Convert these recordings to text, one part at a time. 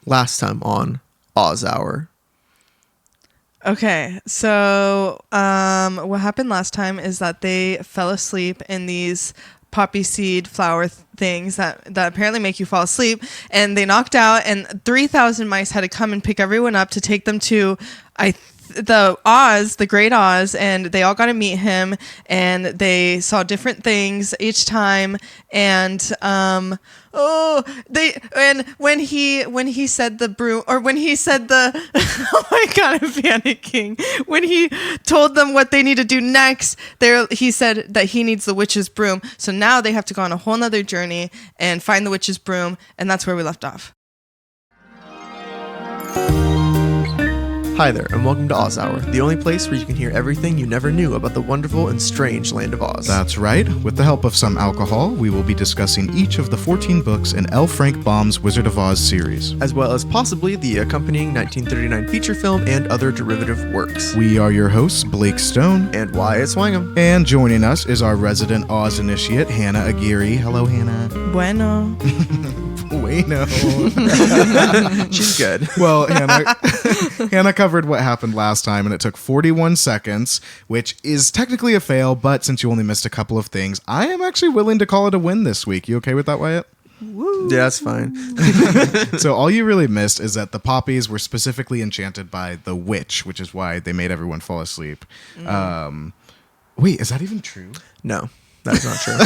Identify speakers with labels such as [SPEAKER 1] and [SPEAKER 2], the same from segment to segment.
[SPEAKER 1] last time on Oz Hour?
[SPEAKER 2] Okay, so what happened last time is that they fell asleep in these poppy seed flower things that apparently make you fall asleep, and they knocked out, and 3,000 mice had to come and pick everyone up to take them to the Great Oz, and they all got to meet him, and they saw different things each time, and when he said the broom, or when he said the oh my god, I'm panicking. When he told them what they need to do next, he said that he needs the witch's broom. So now they have to go on a whole nother journey and find the witch's broom, and that's where we left off.
[SPEAKER 1] Hi there, and welcome to Oz Hour, the only place where you can hear everything you never knew about the wonderful and strange land of Oz.
[SPEAKER 3] That's right. With the help of some alcohol, we will be discussing each of the 14 books in L. Frank Baum's Wizard of Oz series,
[SPEAKER 1] as well as possibly the accompanying 1939 feature film and other derivative works.
[SPEAKER 3] We are your hosts, Blake Stone
[SPEAKER 1] and Wyatt Swangham.
[SPEAKER 3] And joining us is our resident Oz initiate, Hannah Aguirre. Hello, Hannah.
[SPEAKER 2] Bueno.
[SPEAKER 3] Bueno.
[SPEAKER 1] She's good.
[SPEAKER 3] Well, Hannah covered what happened last time, and it took 41 seconds, which is technically a fail, but since you only missed a couple of things, I am actually willing to call it a win this week. You okay with that, Wyatt?
[SPEAKER 2] Woo.
[SPEAKER 1] Yeah, that's fine.
[SPEAKER 3] So all you really missed is that the poppies were specifically enchanted by the witch, which is why they made everyone fall asleep. Wait, is that even true?
[SPEAKER 1] No, that's not true.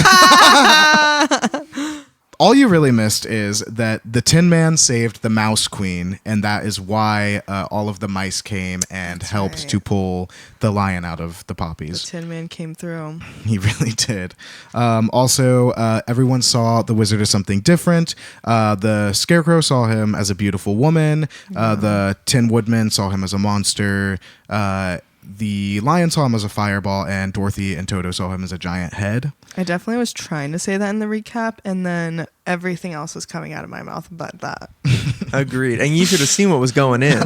[SPEAKER 3] All you really missed is that the Tin Man saved the Mouse Queen, and that is why all of the mice came and helped to pull the lion out of the poppies.
[SPEAKER 2] The Tin Man came through.
[SPEAKER 3] He really did. Also, everyone saw the wizard as something different. The Scarecrow saw him as a beautiful woman. The Tin Woodman saw him as a monster. The lion saw him as a fireball, and Dorothy and Toto saw him as a giant head.
[SPEAKER 2] I definitely was trying to say that in the recap, and then everything else was coming out of my mouth but that.
[SPEAKER 1] Agreed. And you should have seen what was going in.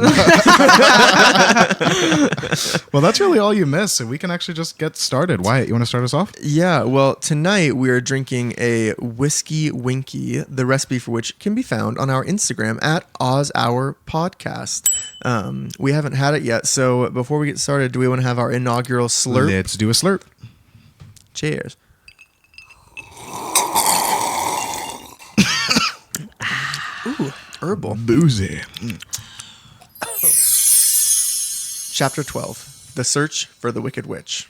[SPEAKER 3] Well, that's really all you missed, so we can actually just get started. Wyatt, you want to start us off?
[SPEAKER 1] Yeah, well, tonight we are drinking a Whiskey Winky, the recipe for which can be found on our Instagram at Oz Hour Podcast. We haven't had it yet, so before we get started, do we want to have our inaugural slurp?
[SPEAKER 3] Let's do a slurp.
[SPEAKER 1] Cheers. Ooh, herbal.
[SPEAKER 3] Boozy.
[SPEAKER 1] Chapter 12, The Search for the Wicked Witch.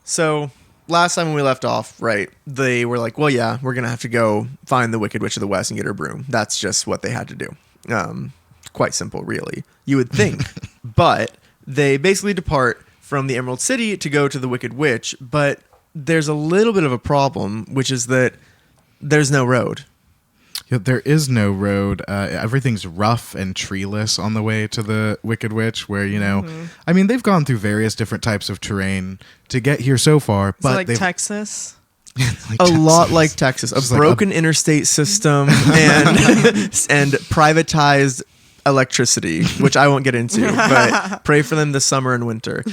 [SPEAKER 1] So, last time when we left off, right, they were like, well, yeah, we're going to have to go find the Wicked Witch of the West and get her broom. That's just what they had to do. Quite simple, really. You would think. But they basically depart from the Emerald City to go to the Wicked Witch, but there's a little bit of a problem, which is that there's no road.
[SPEAKER 3] Yeah, there is no road. Everything's rough and treeless on the way to the Wicked Witch, where, I mean, they've gone through various different types of terrain to get here so far. But
[SPEAKER 2] like Texas?
[SPEAKER 1] Like a lot like Texas. A broken interstate system and privatized electricity, which I won't get into, but pray for them this summer and winter.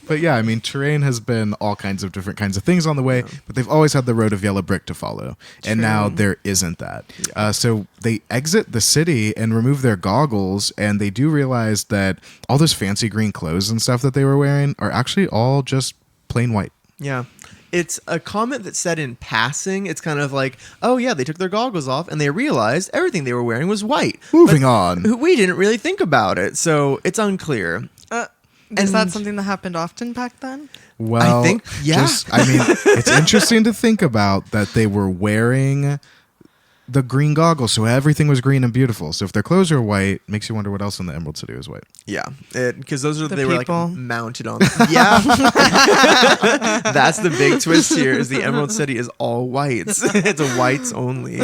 [SPEAKER 3] But yeah, I mean, terrain has been all kinds of different kinds of things on the way, but they've always had the road of yellow brick to follow.
[SPEAKER 2] True.
[SPEAKER 3] And now there isn't that. Yeah. So they exit the city and remove their goggles, and they do realize that all those fancy green clothes and stuff that they were wearing are actually all just plain white.
[SPEAKER 1] Yeah. It's a comment that's said in passing. It's kind of like, oh yeah, they took their goggles off and they realized everything they were wearing was white.
[SPEAKER 3] Moving on.
[SPEAKER 1] We didn't really think about it, so it's unclear.
[SPEAKER 2] Is that something that happened often back then?
[SPEAKER 3] Well,
[SPEAKER 1] I think, yeah.
[SPEAKER 3] It's interesting to think about that they were wearing the green goggles, so everything was green and beautiful. So if their clothes are white, makes you wonder what else in the Emerald City was white.
[SPEAKER 1] Yeah, because those are
[SPEAKER 2] the
[SPEAKER 1] they
[SPEAKER 2] people.
[SPEAKER 1] were like mounted on. Yeah, that's the big twist here. Is the Emerald City is all whites. It's a whites only.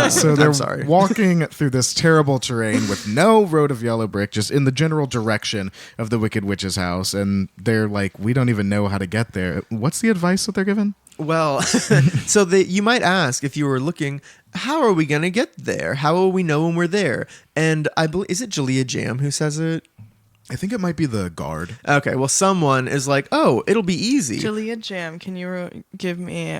[SPEAKER 3] So they're walking through this terrible terrain with no road of yellow brick, just in the general direction of the Wicked Witch's house, and they're like, we don't even know how to get there. What's the advice that they're given?
[SPEAKER 1] Well, so you might ask, if you were looking, how are we going to get there? How will we know when we're there? And I believe, is it Jalea Jam who says it?
[SPEAKER 3] I think it might be the guard.
[SPEAKER 1] Okay, well, someone is like, oh, it'll be easy.
[SPEAKER 2] Julia Jam, can you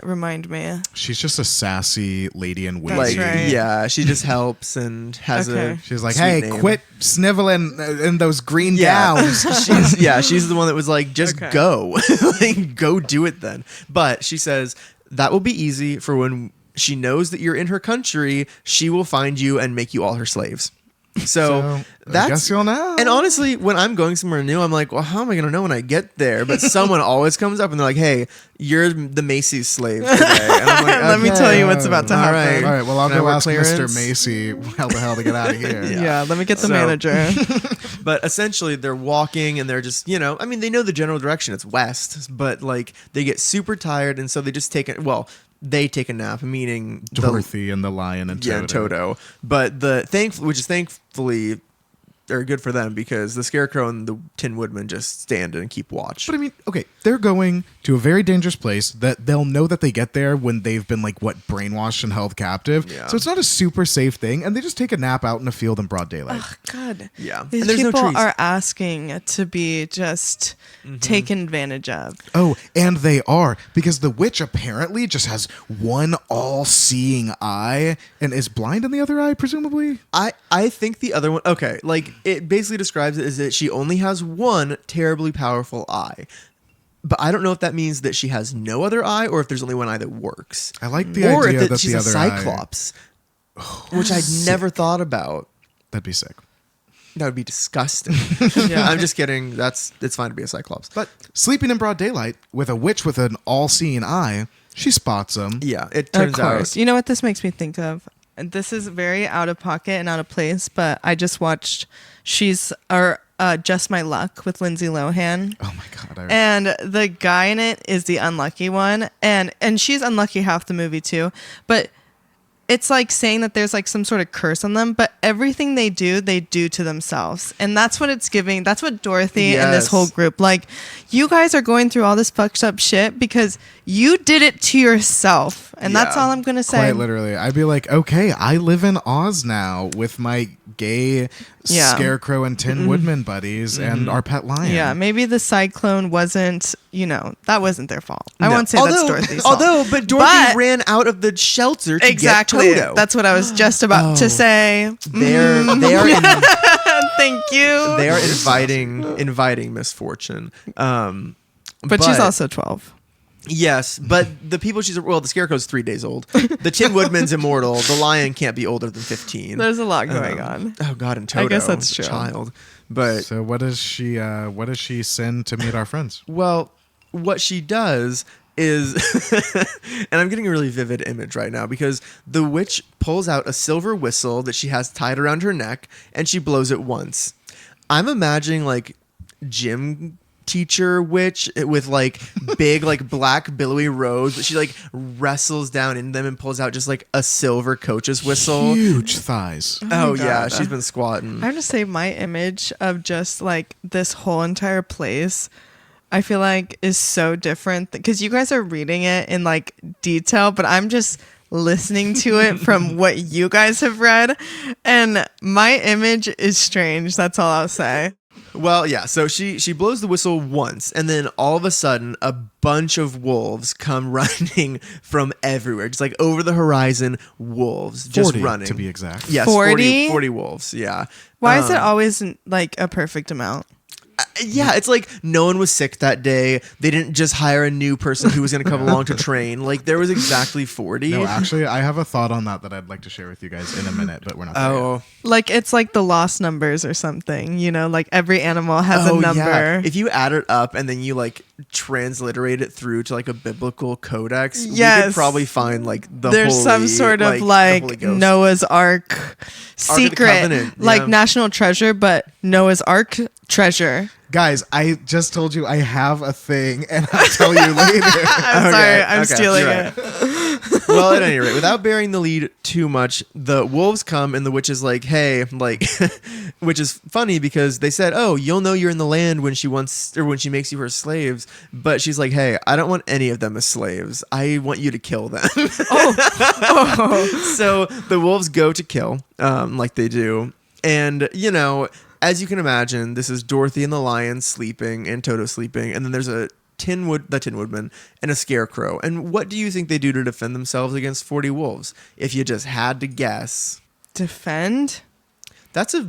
[SPEAKER 2] remind me?
[SPEAKER 3] She's just a sassy lady in wig.
[SPEAKER 2] That's
[SPEAKER 1] Like,
[SPEAKER 2] right.
[SPEAKER 1] yeah, she just helps and has
[SPEAKER 2] Okay.
[SPEAKER 1] a.
[SPEAKER 3] She's like,
[SPEAKER 1] sweet
[SPEAKER 3] hey,
[SPEAKER 1] name.
[SPEAKER 3] quit sniveling in those green
[SPEAKER 1] Yeah,
[SPEAKER 3] gowns.
[SPEAKER 1] she's the one that was like, just
[SPEAKER 2] Okay.
[SPEAKER 1] go, like, go do it then. But she says that will be easy for when she knows that you're in her country. She will find you and make you all her slaves. So
[SPEAKER 3] I
[SPEAKER 1] that's
[SPEAKER 3] guess you'll know.
[SPEAKER 1] And honestly, when I'm going somewhere new, I'm like, well, how am I going to know when I get there? But someone always comes up and they're like, hey, you're the Macy's slave today. And I'm like,
[SPEAKER 2] Let me
[SPEAKER 1] "Okay,
[SPEAKER 2] tell you what's about to
[SPEAKER 1] all
[SPEAKER 2] happen."
[SPEAKER 3] All right, well, I'll
[SPEAKER 1] Can I
[SPEAKER 3] go
[SPEAKER 1] work
[SPEAKER 3] ask
[SPEAKER 1] clearance?
[SPEAKER 3] Mr. Macy how the hell to get out of here.
[SPEAKER 2] Yeah, let me get the
[SPEAKER 1] So-
[SPEAKER 2] manager.
[SPEAKER 1] But essentially, they're walking and they're just, I mean, they know the general direction. It's west, but like they get super tired. And so they just they take a nap, meaning
[SPEAKER 3] Dorothy and the lion and Toto.
[SPEAKER 1] Yeah, and Toto. But which is thankfully, they're good for them because the Scarecrow and the Tin Woodman just stand and keep watch.
[SPEAKER 3] But I mean, okay, they're going to a very dangerous place that they'll know that they get there when they've been like brainwashed and held captive.
[SPEAKER 1] Yeah.
[SPEAKER 3] So it's not a super safe thing, and they just take a nap out in a field in broad daylight.
[SPEAKER 2] Oh, God.
[SPEAKER 1] Yeah.
[SPEAKER 2] These
[SPEAKER 1] And there's no
[SPEAKER 2] people
[SPEAKER 1] trees.
[SPEAKER 2] are asking to be just taken advantage of.
[SPEAKER 3] Oh, and they are, because the witch apparently just has one all-seeing eye and is blind in the other eye, presumably.
[SPEAKER 1] I think the other one, okay, like it basically describes it as that she only has one terribly powerful eye. But I don't know if that means that she has no other eye or if there's only one eye that works.
[SPEAKER 3] I like the
[SPEAKER 1] or
[SPEAKER 3] idea
[SPEAKER 1] if
[SPEAKER 3] that
[SPEAKER 1] she's
[SPEAKER 3] the
[SPEAKER 1] a
[SPEAKER 3] other
[SPEAKER 1] Cyclops, which I'd never thought about.
[SPEAKER 3] That'd be sick.
[SPEAKER 1] That would be disgusting.
[SPEAKER 2] Yeah.
[SPEAKER 1] I'm just kidding. It's fine to be a Cyclops.
[SPEAKER 3] But sleeping in broad daylight with a witch with an all-seeing eye, she spots him.
[SPEAKER 1] Yeah, it
[SPEAKER 2] Of
[SPEAKER 1] turns
[SPEAKER 2] course.
[SPEAKER 1] out.
[SPEAKER 2] You know what this makes me think of? And this is very out of pocket and out of place, but I just watched Just My Luck with Lindsay Lohan.
[SPEAKER 3] Oh my god!
[SPEAKER 2] And the guy in it is the unlucky one. And she's unlucky half the movie too. But it's like saying that there's like some sort of curse on them, but everything they do to themselves. And that's what it's giving. That's what Dorothy and this
[SPEAKER 1] Yes.
[SPEAKER 2] whole group, like, you guys are going through all this fucked up shit because you did it to yourself. And that's
[SPEAKER 1] Yeah.
[SPEAKER 2] all I'm going to say.
[SPEAKER 3] Quite literally, I'd be like, okay, I live in Oz now with my gay
[SPEAKER 2] Yeah.
[SPEAKER 3] Scarecrow and Tin Woodman buddies and our pet lion.
[SPEAKER 2] Yeah, maybe the cyclone wasn't, that wasn't their fault. I
[SPEAKER 1] No.
[SPEAKER 2] won't say that's Dorothy's fault.
[SPEAKER 1] But Dorothy
[SPEAKER 2] But-
[SPEAKER 1] ran out of the shelter to
[SPEAKER 2] Exactly.
[SPEAKER 1] get Toto.
[SPEAKER 2] That's what I was just about to say.
[SPEAKER 1] they are
[SPEAKER 2] Thank you.
[SPEAKER 1] they are inviting misfortune.
[SPEAKER 2] But she's also 12.
[SPEAKER 1] Yes, but the people the Scarecrow's 3 days old. The Tin Woodman's immortal. The lion can't be older than 15.
[SPEAKER 2] There's a lot going on.
[SPEAKER 1] Oh God, and Toto.
[SPEAKER 2] I guess that's
[SPEAKER 1] the
[SPEAKER 2] true.
[SPEAKER 1] Child, but
[SPEAKER 3] So what does she send to meet our friends?
[SPEAKER 1] well, what she does is, and I'm getting a really vivid image right now because the witch pulls out a silver whistle that she has tied around her neck and she blows it once. I'm imagining like gym teacher witch with like big like black billowy robes, but she like wrestles down in them and pulls out just like a silver coach's whistle.
[SPEAKER 3] Huge thighs.
[SPEAKER 1] Oh yeah,
[SPEAKER 2] God.
[SPEAKER 1] she's been squatting.
[SPEAKER 2] I have to say, my image of just like this whole entire place, I feel like is so different because you guys are reading it in like detail, but I'm just listening to it from what you guys have read. And my image is strange. That's all I'll say.
[SPEAKER 1] Well, yeah, so she blows the whistle once, and then all of a sudden, a bunch of wolves come running from everywhere. Just like over the horizon, wolves just
[SPEAKER 3] 40
[SPEAKER 1] running.
[SPEAKER 3] to be exact.
[SPEAKER 1] Yes,
[SPEAKER 2] 40?
[SPEAKER 1] 40 wolves, yeah.
[SPEAKER 2] Why is it always like a perfect amount?
[SPEAKER 1] Yeah, it's like no one was sick that day. They didn't just hire a new person who was going to come along to train. Like, there was exactly 40.
[SPEAKER 3] No, actually, I have a thought on that I'd like to share with you guys in a minute, but we're not. there yet.
[SPEAKER 1] Oh,
[SPEAKER 2] Like it's like the lost numbers or something, like every animal has a number.
[SPEAKER 1] Yeah. If you add it up and then you like transliterate it through to like a biblical codex, we
[SPEAKER 2] Yes.
[SPEAKER 1] could probably find like the
[SPEAKER 2] There's
[SPEAKER 1] holy,
[SPEAKER 2] some sort of
[SPEAKER 1] the
[SPEAKER 2] like
[SPEAKER 1] Holy Ghost.
[SPEAKER 2] Noah's Ark secret,
[SPEAKER 1] Covenant,
[SPEAKER 2] like
[SPEAKER 1] yeah.
[SPEAKER 2] national treasure, but Noah's Ark treasure.
[SPEAKER 3] Guys, I just told you I have a thing, and I'll tell you later.
[SPEAKER 2] I'm sorry, I'm
[SPEAKER 1] okay,
[SPEAKER 2] stealing
[SPEAKER 1] you're
[SPEAKER 2] it.
[SPEAKER 1] right. Well, at any rate, without bearing the lead too much, the wolves come and the witch is like, hey, like, which is funny because they said, oh, you'll know you're in the land when she makes you her slaves. But she's like, hey, I don't want any of them as slaves. I want you to kill them. So the wolves go to kill, like they do. And, as you can imagine, this is Dorothy and the lion sleeping and Toto sleeping, and then there's the Tin Woodman, and a Scarecrow. And what do you think they do to defend themselves against 40 wolves? If you just had to guess,
[SPEAKER 2] Defend?
[SPEAKER 1] that's a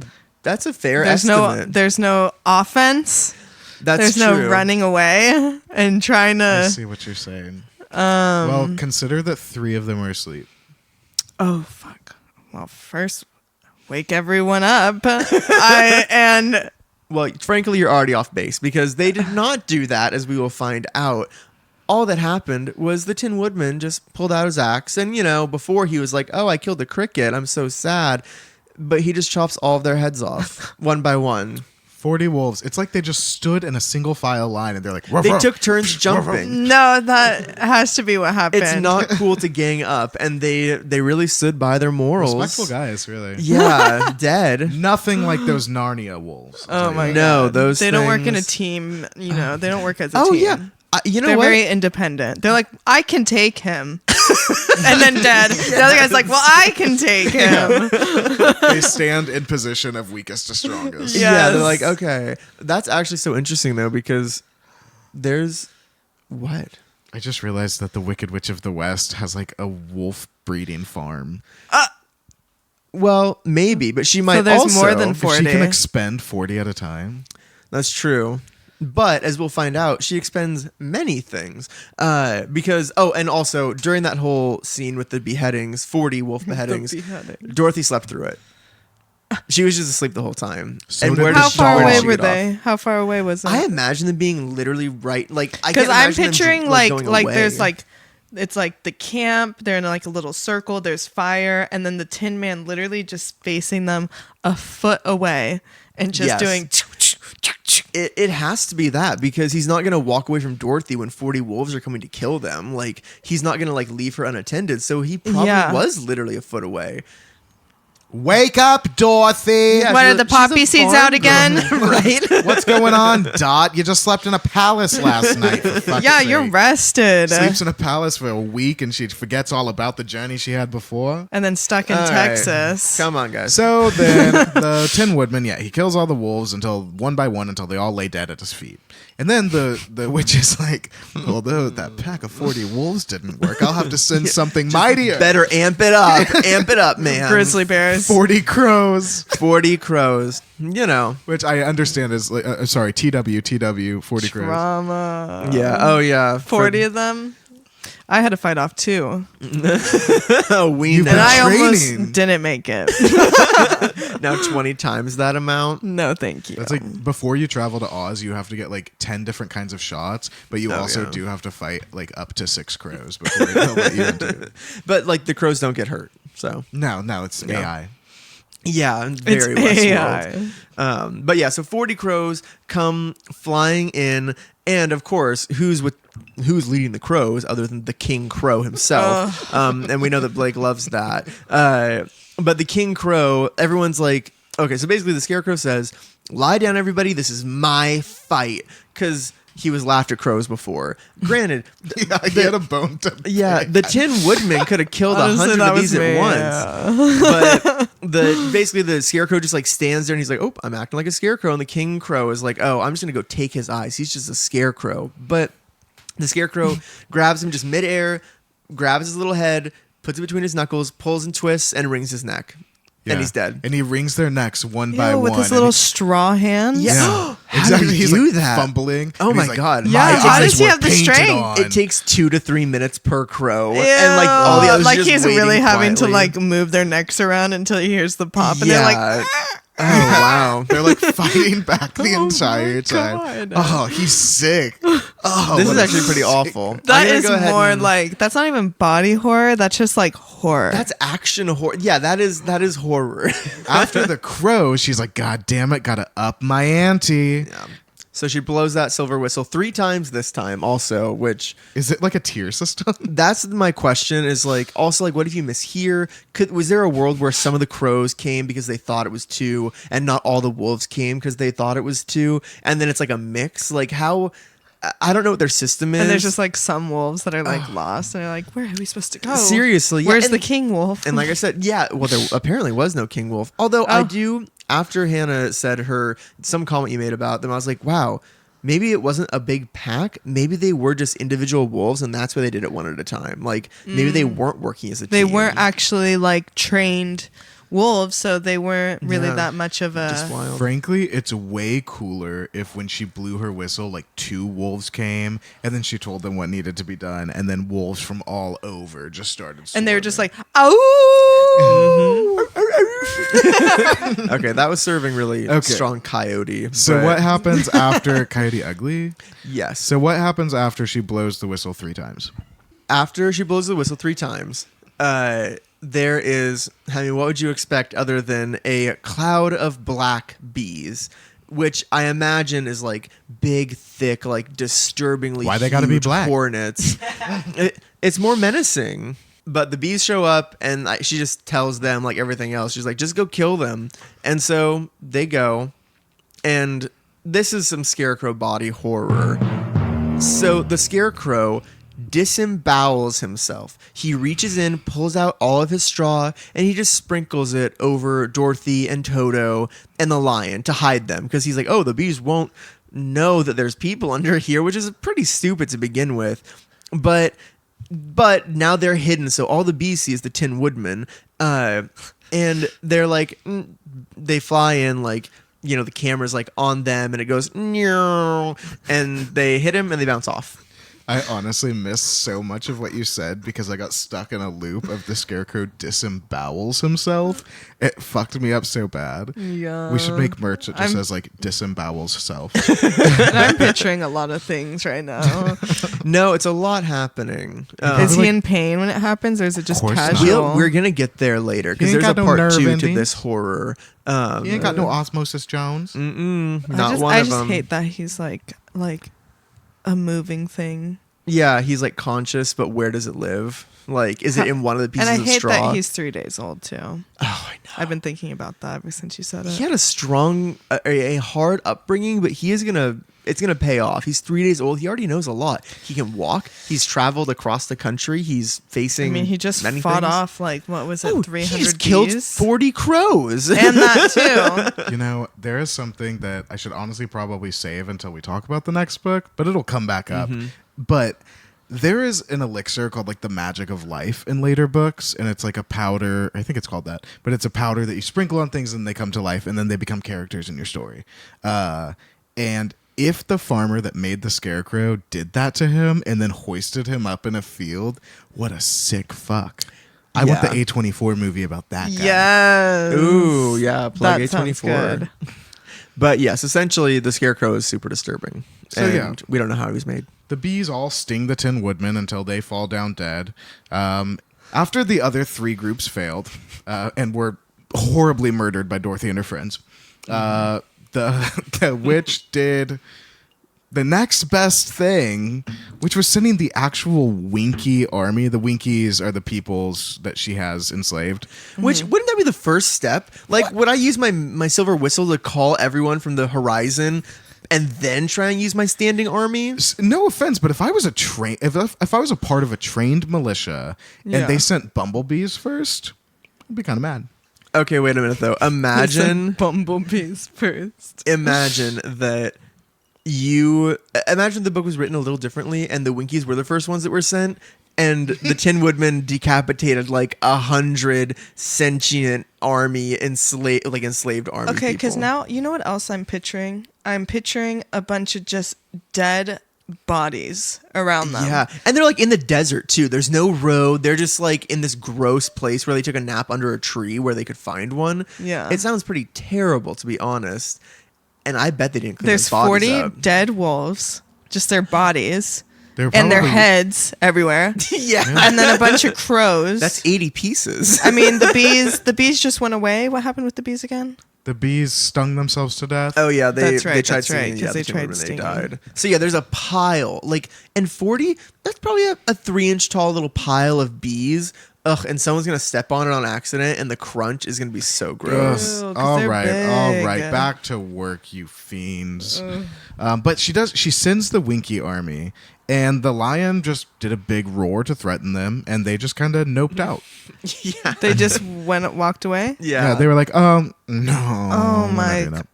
[SPEAKER 1] fair
[SPEAKER 2] There's
[SPEAKER 1] estimate.
[SPEAKER 2] there's no offense.
[SPEAKER 1] That's
[SPEAKER 2] There's
[SPEAKER 1] true.
[SPEAKER 2] no running away and trying
[SPEAKER 3] I
[SPEAKER 2] to.
[SPEAKER 3] see what you're saying. Well, consider that 3 of them are asleep.
[SPEAKER 2] Oh fuck! Well, first wake everyone up, and
[SPEAKER 1] Well, frankly, you're already off base because they did not do that, as we will find out. All that happened was the Tin Woodman just pulled out his axe, and before he was like, "Oh, I killed the cricket. I'm so sad," but he just chops all of their heads off one by one.
[SPEAKER 3] 40 wolves. It's like they just stood in a single file line and they're like,
[SPEAKER 1] They took turns jumping.
[SPEAKER 2] no, that has to be what happened.
[SPEAKER 1] It's not cool to gang up, and they really stood by their morals.
[SPEAKER 3] respectful guys, really.
[SPEAKER 1] Yeah, dead.
[SPEAKER 3] Nothing like those Narnia wolves. I'll
[SPEAKER 2] Oh
[SPEAKER 3] tell you
[SPEAKER 2] my
[SPEAKER 3] that.
[SPEAKER 1] No,
[SPEAKER 2] god!
[SPEAKER 1] those
[SPEAKER 2] they don't work in a
[SPEAKER 1] things-
[SPEAKER 2] team. They don't work as a
[SPEAKER 1] Oh
[SPEAKER 2] team.
[SPEAKER 1] yeah, you know
[SPEAKER 2] They're
[SPEAKER 1] what?
[SPEAKER 2] very independent. They're like, I can take him, and then dead. The other guy's like, well, I can take him.
[SPEAKER 3] They stand in position of weakest to strongest.
[SPEAKER 2] Yeah.
[SPEAKER 1] Yeah, they're
[SPEAKER 2] Yes.
[SPEAKER 1] like, okay. That's actually so interesting though, because there's what?
[SPEAKER 3] I just realized that the Wicked Witch of the West has like a wolf breeding farm.
[SPEAKER 1] Well, maybe, but she might
[SPEAKER 2] there's
[SPEAKER 1] also.
[SPEAKER 2] more than
[SPEAKER 3] If
[SPEAKER 2] 40.
[SPEAKER 3] she can expend 40 at a time.
[SPEAKER 1] That's true. But as we'll find out, she expends many things. Because, and also during that whole scene with the beheadings, 40 wolf beheadings,
[SPEAKER 2] beheadings.
[SPEAKER 1] Dorothy slept through it. She was just asleep the whole time.
[SPEAKER 3] So
[SPEAKER 1] and
[SPEAKER 3] did
[SPEAKER 1] where
[SPEAKER 3] the
[SPEAKER 1] did
[SPEAKER 2] How
[SPEAKER 1] she-
[SPEAKER 2] far
[SPEAKER 1] where did
[SPEAKER 2] away
[SPEAKER 1] she
[SPEAKER 2] were
[SPEAKER 1] get off?
[SPEAKER 2] they? How far away was it?
[SPEAKER 1] I imagine them being literally right, like I
[SPEAKER 2] Because
[SPEAKER 1] can't
[SPEAKER 2] I'm
[SPEAKER 1] imagine them
[SPEAKER 2] picturing
[SPEAKER 1] going
[SPEAKER 2] like
[SPEAKER 1] away.
[SPEAKER 2] there's like it's like the camp. They're in like a little circle. There's fire, and then the Tin Man literally just facing them a foot away and just
[SPEAKER 1] Yes.
[SPEAKER 2] doing.
[SPEAKER 1] It has to be that, because he's not gonna walk away from Dorothy when 40 wolves are coming to kill them. Like he's not gonna like leave her unattended. So he probably
[SPEAKER 2] Yeah.
[SPEAKER 1] was literally a foot away.
[SPEAKER 3] Wake up, Dorothy!
[SPEAKER 1] Yeah,
[SPEAKER 2] What
[SPEAKER 1] she's
[SPEAKER 2] are the
[SPEAKER 1] a- she's a
[SPEAKER 2] poppy seeds
[SPEAKER 1] farm
[SPEAKER 2] out again?
[SPEAKER 1] girl, right?
[SPEAKER 3] What's going on, Dot? You just slept in a palace last night. For fuck's
[SPEAKER 2] Yeah,
[SPEAKER 3] sake.
[SPEAKER 2] you're rested.
[SPEAKER 3] Sleeps in a palace for a week and she forgets all about the journey she had before.
[SPEAKER 2] And then stuck in
[SPEAKER 1] All right.
[SPEAKER 2] Texas.
[SPEAKER 1] Come on, guys.
[SPEAKER 3] So then the Tin Woodman, he kills all the wolves until one by one until they all lay dead at his feet. And then the witch is like, although that pack of 40 wolves didn't work, I'll have to send something mightier.
[SPEAKER 1] Better amp it up. Amp it up, man.
[SPEAKER 2] Grizzly bears.
[SPEAKER 3] 40 crows.
[SPEAKER 1] 40 crows.
[SPEAKER 3] Which I understand is, sorry, TW, 40 crows.
[SPEAKER 2] Drama.
[SPEAKER 1] Yeah. Oh, yeah.
[SPEAKER 2] 40 of them. I had to fight off 2.
[SPEAKER 1] Oh, we
[SPEAKER 3] You've
[SPEAKER 1] know.
[SPEAKER 2] And I
[SPEAKER 3] training.
[SPEAKER 2] almost didn't make it.
[SPEAKER 1] Now 20 times that amount.
[SPEAKER 2] No, thank you.
[SPEAKER 3] That's like before you travel to Oz, you have to get like 10 different kinds of shots, but you
[SPEAKER 1] Oh,
[SPEAKER 3] also
[SPEAKER 1] yeah.
[SPEAKER 3] do have to fight like up to 6 crows before they'll let you into it.
[SPEAKER 1] But like the crows don't get hurt. So
[SPEAKER 3] No, it's
[SPEAKER 1] No.
[SPEAKER 3] AI.
[SPEAKER 1] yeah,
[SPEAKER 2] it's
[SPEAKER 1] very
[SPEAKER 2] AI.
[SPEAKER 1] Westworld. But yeah, so 40 crows come flying in, and of course, who's leading the crows other than the King Crow himself? And we know that Blake loves that. But the King Crow, everyone's like, okay, so basically the Scarecrow says, "Lie down, everybody. This is my fight," because he was laughed at crows before. Granted,
[SPEAKER 3] Yeah, he had a bone to
[SPEAKER 1] yeah,
[SPEAKER 3] pick.
[SPEAKER 1] the Tin Woodman could have killed
[SPEAKER 2] Honestly,
[SPEAKER 1] 100
[SPEAKER 2] that
[SPEAKER 1] of these
[SPEAKER 2] was
[SPEAKER 1] at
[SPEAKER 2] me,
[SPEAKER 1] once. But basically the Scarecrow just like stands there and he's like, "Oh, I'm acting like a scarecrow." And the King Crow is like, "Oh, I'm just gonna go take his eyes. He's just a scarecrow." But the Scarecrow grabs him just midair, grabs his little head, puts it between his knuckles, pulls and twists, and wrings his neck.
[SPEAKER 3] Yeah.
[SPEAKER 1] And he's dead.
[SPEAKER 3] And he wrings their necks one by
[SPEAKER 2] Ew,
[SPEAKER 3] one.
[SPEAKER 2] with his
[SPEAKER 3] and
[SPEAKER 2] little
[SPEAKER 3] he-
[SPEAKER 2] straw hands.
[SPEAKER 1] Yeah.
[SPEAKER 3] yeah,
[SPEAKER 1] How
[SPEAKER 3] exactly.
[SPEAKER 1] did he
[SPEAKER 3] He's
[SPEAKER 1] do
[SPEAKER 3] like
[SPEAKER 1] that?
[SPEAKER 3] fumbling.
[SPEAKER 1] Oh
[SPEAKER 3] and
[SPEAKER 1] my
[SPEAKER 3] he's like,
[SPEAKER 1] God.
[SPEAKER 2] Yeah,
[SPEAKER 3] "My
[SPEAKER 2] how
[SPEAKER 3] eyes
[SPEAKER 2] does he
[SPEAKER 3] were
[SPEAKER 2] have the
[SPEAKER 3] painted
[SPEAKER 2] strength?
[SPEAKER 3] on."
[SPEAKER 1] It takes 2 to 3 minutes per crow.
[SPEAKER 2] Ew.
[SPEAKER 1] And like all the others
[SPEAKER 2] like
[SPEAKER 1] are just
[SPEAKER 2] he's
[SPEAKER 1] waiting
[SPEAKER 2] really having to
[SPEAKER 1] quietly.
[SPEAKER 2] like move their necks around until he hears the pop, and they're like,
[SPEAKER 1] Yeah. Oh wow.
[SPEAKER 3] They're like fighting back the
[SPEAKER 2] Oh
[SPEAKER 3] entire
[SPEAKER 2] my
[SPEAKER 3] time.
[SPEAKER 2] God.
[SPEAKER 3] Oh, he's sick. Oh,
[SPEAKER 1] This
[SPEAKER 3] what
[SPEAKER 1] is
[SPEAKER 3] a
[SPEAKER 1] actually pretty
[SPEAKER 3] sick-
[SPEAKER 1] awful. I'm
[SPEAKER 2] that
[SPEAKER 1] gonna
[SPEAKER 2] is
[SPEAKER 1] go ahead
[SPEAKER 2] more
[SPEAKER 1] and-
[SPEAKER 2] like that's not even body horror. That's just like horror.
[SPEAKER 1] That's action horror. Yeah, that is horror.
[SPEAKER 3] After the crow, she's like, "God damn it, gotta up my ante."
[SPEAKER 1] Yeah. So she blows that silver whistle 3 times this time also, which
[SPEAKER 3] Is it like a tier system?
[SPEAKER 1] that's my question is like, also like, what if you mishear? Was there a world where some of the crows came because they thought it was 2 and not all the wolves came because they thought it was 2? And then it's like a mix? Like how, I don't know what their system is.
[SPEAKER 2] and there's just like some wolves that are like lost, and they're like, where are we supposed to go?
[SPEAKER 1] Seriously, yeah,
[SPEAKER 2] where's
[SPEAKER 1] and-
[SPEAKER 2] the king wolf?
[SPEAKER 1] And like I said, yeah, well, there apparently was no king wolf. Although I
[SPEAKER 2] Oh.
[SPEAKER 1] do after Hannah said some comment you made about them, I was like, wow, maybe it wasn't a big pack. Maybe they were just individual wolves, and that's why they did it one at a time. Like maybe they weren't working as a team.
[SPEAKER 2] They weren't actually like trained wolves, so they weren't really
[SPEAKER 1] Yeah.
[SPEAKER 2] that much of
[SPEAKER 1] Just
[SPEAKER 2] a.
[SPEAKER 1] wild.
[SPEAKER 3] Frankly, it's way cooler if when she blew her whistle, like 2 wolves came, and then she told them what needed to be done, and then wolves from all over just started.
[SPEAKER 2] And they were just
[SPEAKER 3] swarming.
[SPEAKER 2] like, "Oh!"
[SPEAKER 1] Okay, that was serving really
[SPEAKER 3] Okay.
[SPEAKER 1] strong coyote.
[SPEAKER 3] So
[SPEAKER 1] but
[SPEAKER 3] what happens after Coyote Ugly?
[SPEAKER 1] Yes.
[SPEAKER 3] So what happens after she blows the whistle 3 times?
[SPEAKER 1] After she blows the whistle 3 times, there is, I mean, what would you expect other than a cloud of black bees, which I imagine is like big, thick, like disturbingly
[SPEAKER 3] Why they gotta be
[SPEAKER 1] huge
[SPEAKER 3] black?
[SPEAKER 1] hornets. It's more menacing. But the bees show up, and she just tells them, like everything else, she's like, just go kill them. And so they go, and this is some Scarecrow body horror. So the Scarecrow disembowels himself. He reaches in, pulls out all of his straw, and he just sprinkles it over Dorothy and Toto and the lion to hide them, because he's like, oh, the bees won't know that there's people under here, which is pretty stupid to begin with. But now they're hidden, so all the bees see is the Tin Woodman, and they're like, they fly in, like, you know, the camera's like on them, and it goes, "Meow," and they hit him and they bounce off.
[SPEAKER 3] I honestly missed so much of what you said because I got stuck in a loop of the Scarecrow disembowels himself. It fucked me up so bad.
[SPEAKER 2] Yeah.
[SPEAKER 3] We should make merch that just
[SPEAKER 2] I'm-
[SPEAKER 3] says like disembowels self.
[SPEAKER 2] And I'm picturing a lot of things right now.
[SPEAKER 1] No, it's a lot happening.
[SPEAKER 2] Is he in pain when it happens, or is it just
[SPEAKER 3] Course not.
[SPEAKER 2] casual?
[SPEAKER 1] we're gonna get there later, because
[SPEAKER 3] He ain't
[SPEAKER 1] there's a
[SPEAKER 3] got no
[SPEAKER 1] part
[SPEAKER 3] nerve
[SPEAKER 1] 2 to
[SPEAKER 3] endings.
[SPEAKER 1] this horror.
[SPEAKER 3] You ain't got no Osmosis Jones.
[SPEAKER 1] Not one
[SPEAKER 2] I
[SPEAKER 1] of
[SPEAKER 2] just
[SPEAKER 1] them.
[SPEAKER 2] hate that he's like a moving thing.
[SPEAKER 1] Yeah, he's like conscious, but where does it live? Like, is it in one of the pieces
[SPEAKER 2] And I
[SPEAKER 1] of
[SPEAKER 2] hate
[SPEAKER 1] straw?
[SPEAKER 2] that he's 3 days old too.
[SPEAKER 1] Oh, I know.
[SPEAKER 2] I've been thinking about that ever since you said it.
[SPEAKER 1] He had a strong, a hard upbringing, but it's gonna pay off. He's 3 days old. He already knows a lot. He can walk. He's traveled across the country. He's facing.
[SPEAKER 2] I mean, he just
[SPEAKER 1] many
[SPEAKER 2] fought
[SPEAKER 1] things.
[SPEAKER 2] off like what was it,
[SPEAKER 1] Oh,
[SPEAKER 2] 300
[SPEAKER 1] he's killed
[SPEAKER 2] bees?
[SPEAKER 1] 40 crows.
[SPEAKER 2] And that too.
[SPEAKER 3] You know, there is something that I should honestly probably save until we talk about the next book, but it'll come back up. But there is an elixir called like the Magic of Life in later books, and it's like a powder. I think it's called that, but it's a powder that you sprinkle on things and they come to life, and then they become characters in your story. And if the farmer that made the Scarecrow did that to him and then hoisted him up in a field, what a sick fuck. I want the
[SPEAKER 1] Yeah.
[SPEAKER 3] A24 movie about that guy.
[SPEAKER 2] Yes.
[SPEAKER 1] Ooh, yeah, plug
[SPEAKER 2] That sounds
[SPEAKER 1] A24.
[SPEAKER 2] good.
[SPEAKER 1] But yes, essentially, the Scarecrow is super disturbing,
[SPEAKER 3] So,
[SPEAKER 1] and
[SPEAKER 3] yeah.
[SPEAKER 1] we don't know how he was made.
[SPEAKER 3] The bees all sting the Tin Woodman until they fall down dead. After the other 3 groups failed and were horribly murdered by Dorothy and her friends, the witch did the next best thing, which was sending the actual Winky army. The Winkies are the peoples that she has enslaved.
[SPEAKER 1] Which wouldn't that be the first step? Like, would I use my silver whistle to call everyone from the horizon, and then try and use my standing army?
[SPEAKER 3] No offense, but if I was if I was a part of a trained militia and
[SPEAKER 2] Yeah.
[SPEAKER 3] they sent bumblebees first, I'd be kind of mad.
[SPEAKER 1] Okay, wait a minute though.
[SPEAKER 2] Listen,
[SPEAKER 1] Imagine
[SPEAKER 2] bumblebees first.
[SPEAKER 1] that imagine the book was written a little differently, and the Winkies were the first ones that were sent, and the Tin Woodman decapitated like 100 sentient enslaved army.
[SPEAKER 2] Okay, because
[SPEAKER 1] people.
[SPEAKER 2] now you know what else I'm picturing? I'm picturing a bunch of just dead bodies around them.
[SPEAKER 1] Yeah, and they're like in the desert too. There's no road. They're just like in this gross place where they took a nap under a tree where they could find one.
[SPEAKER 2] Yeah.
[SPEAKER 1] It sounds pretty terrible, to be honest. And I bet they didn't clean
[SPEAKER 2] There's
[SPEAKER 1] those bodies
[SPEAKER 2] 40
[SPEAKER 1] up.
[SPEAKER 2] dead wolves, just their bodies,
[SPEAKER 3] They're
[SPEAKER 2] and their
[SPEAKER 3] probably-
[SPEAKER 2] heads everywhere.
[SPEAKER 1] Yeah.
[SPEAKER 2] And then a bunch of crows.
[SPEAKER 1] That's 80 pieces.
[SPEAKER 2] I mean, the bees just went away. What happened with the bees again?
[SPEAKER 3] The bees stung themselves to death.
[SPEAKER 1] Oh yeah, they
[SPEAKER 2] That's right,
[SPEAKER 1] they tried
[SPEAKER 2] that's right,
[SPEAKER 1] stinging,
[SPEAKER 2] 'cause
[SPEAKER 1] yeah,
[SPEAKER 2] they
[SPEAKER 1] the Tin
[SPEAKER 2] tried
[SPEAKER 1] Woodman, they
[SPEAKER 2] stinging.
[SPEAKER 1] died. So yeah, there's a pile and 40. That's probably a 3-inch tall little pile of bees Ugh, and someone's gonna step on it on accident, and the crunch is gonna be so gross.
[SPEAKER 2] Ew, 'cause
[SPEAKER 3] All
[SPEAKER 2] they're
[SPEAKER 3] right.
[SPEAKER 2] big.
[SPEAKER 3] Back to work, you fiends. But she sends the Winky army, and the lion just did a big roar to threaten them, and they just kind of noped out.
[SPEAKER 1] Yeah,
[SPEAKER 2] They just walked away.
[SPEAKER 1] yeah.
[SPEAKER 3] They were like, no.
[SPEAKER 2] Oh
[SPEAKER 3] we're not
[SPEAKER 2] my
[SPEAKER 3] doing that."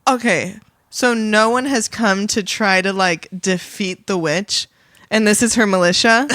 [SPEAKER 2] Okay, so no one has come to try to like defeat the witch, and this is her militia.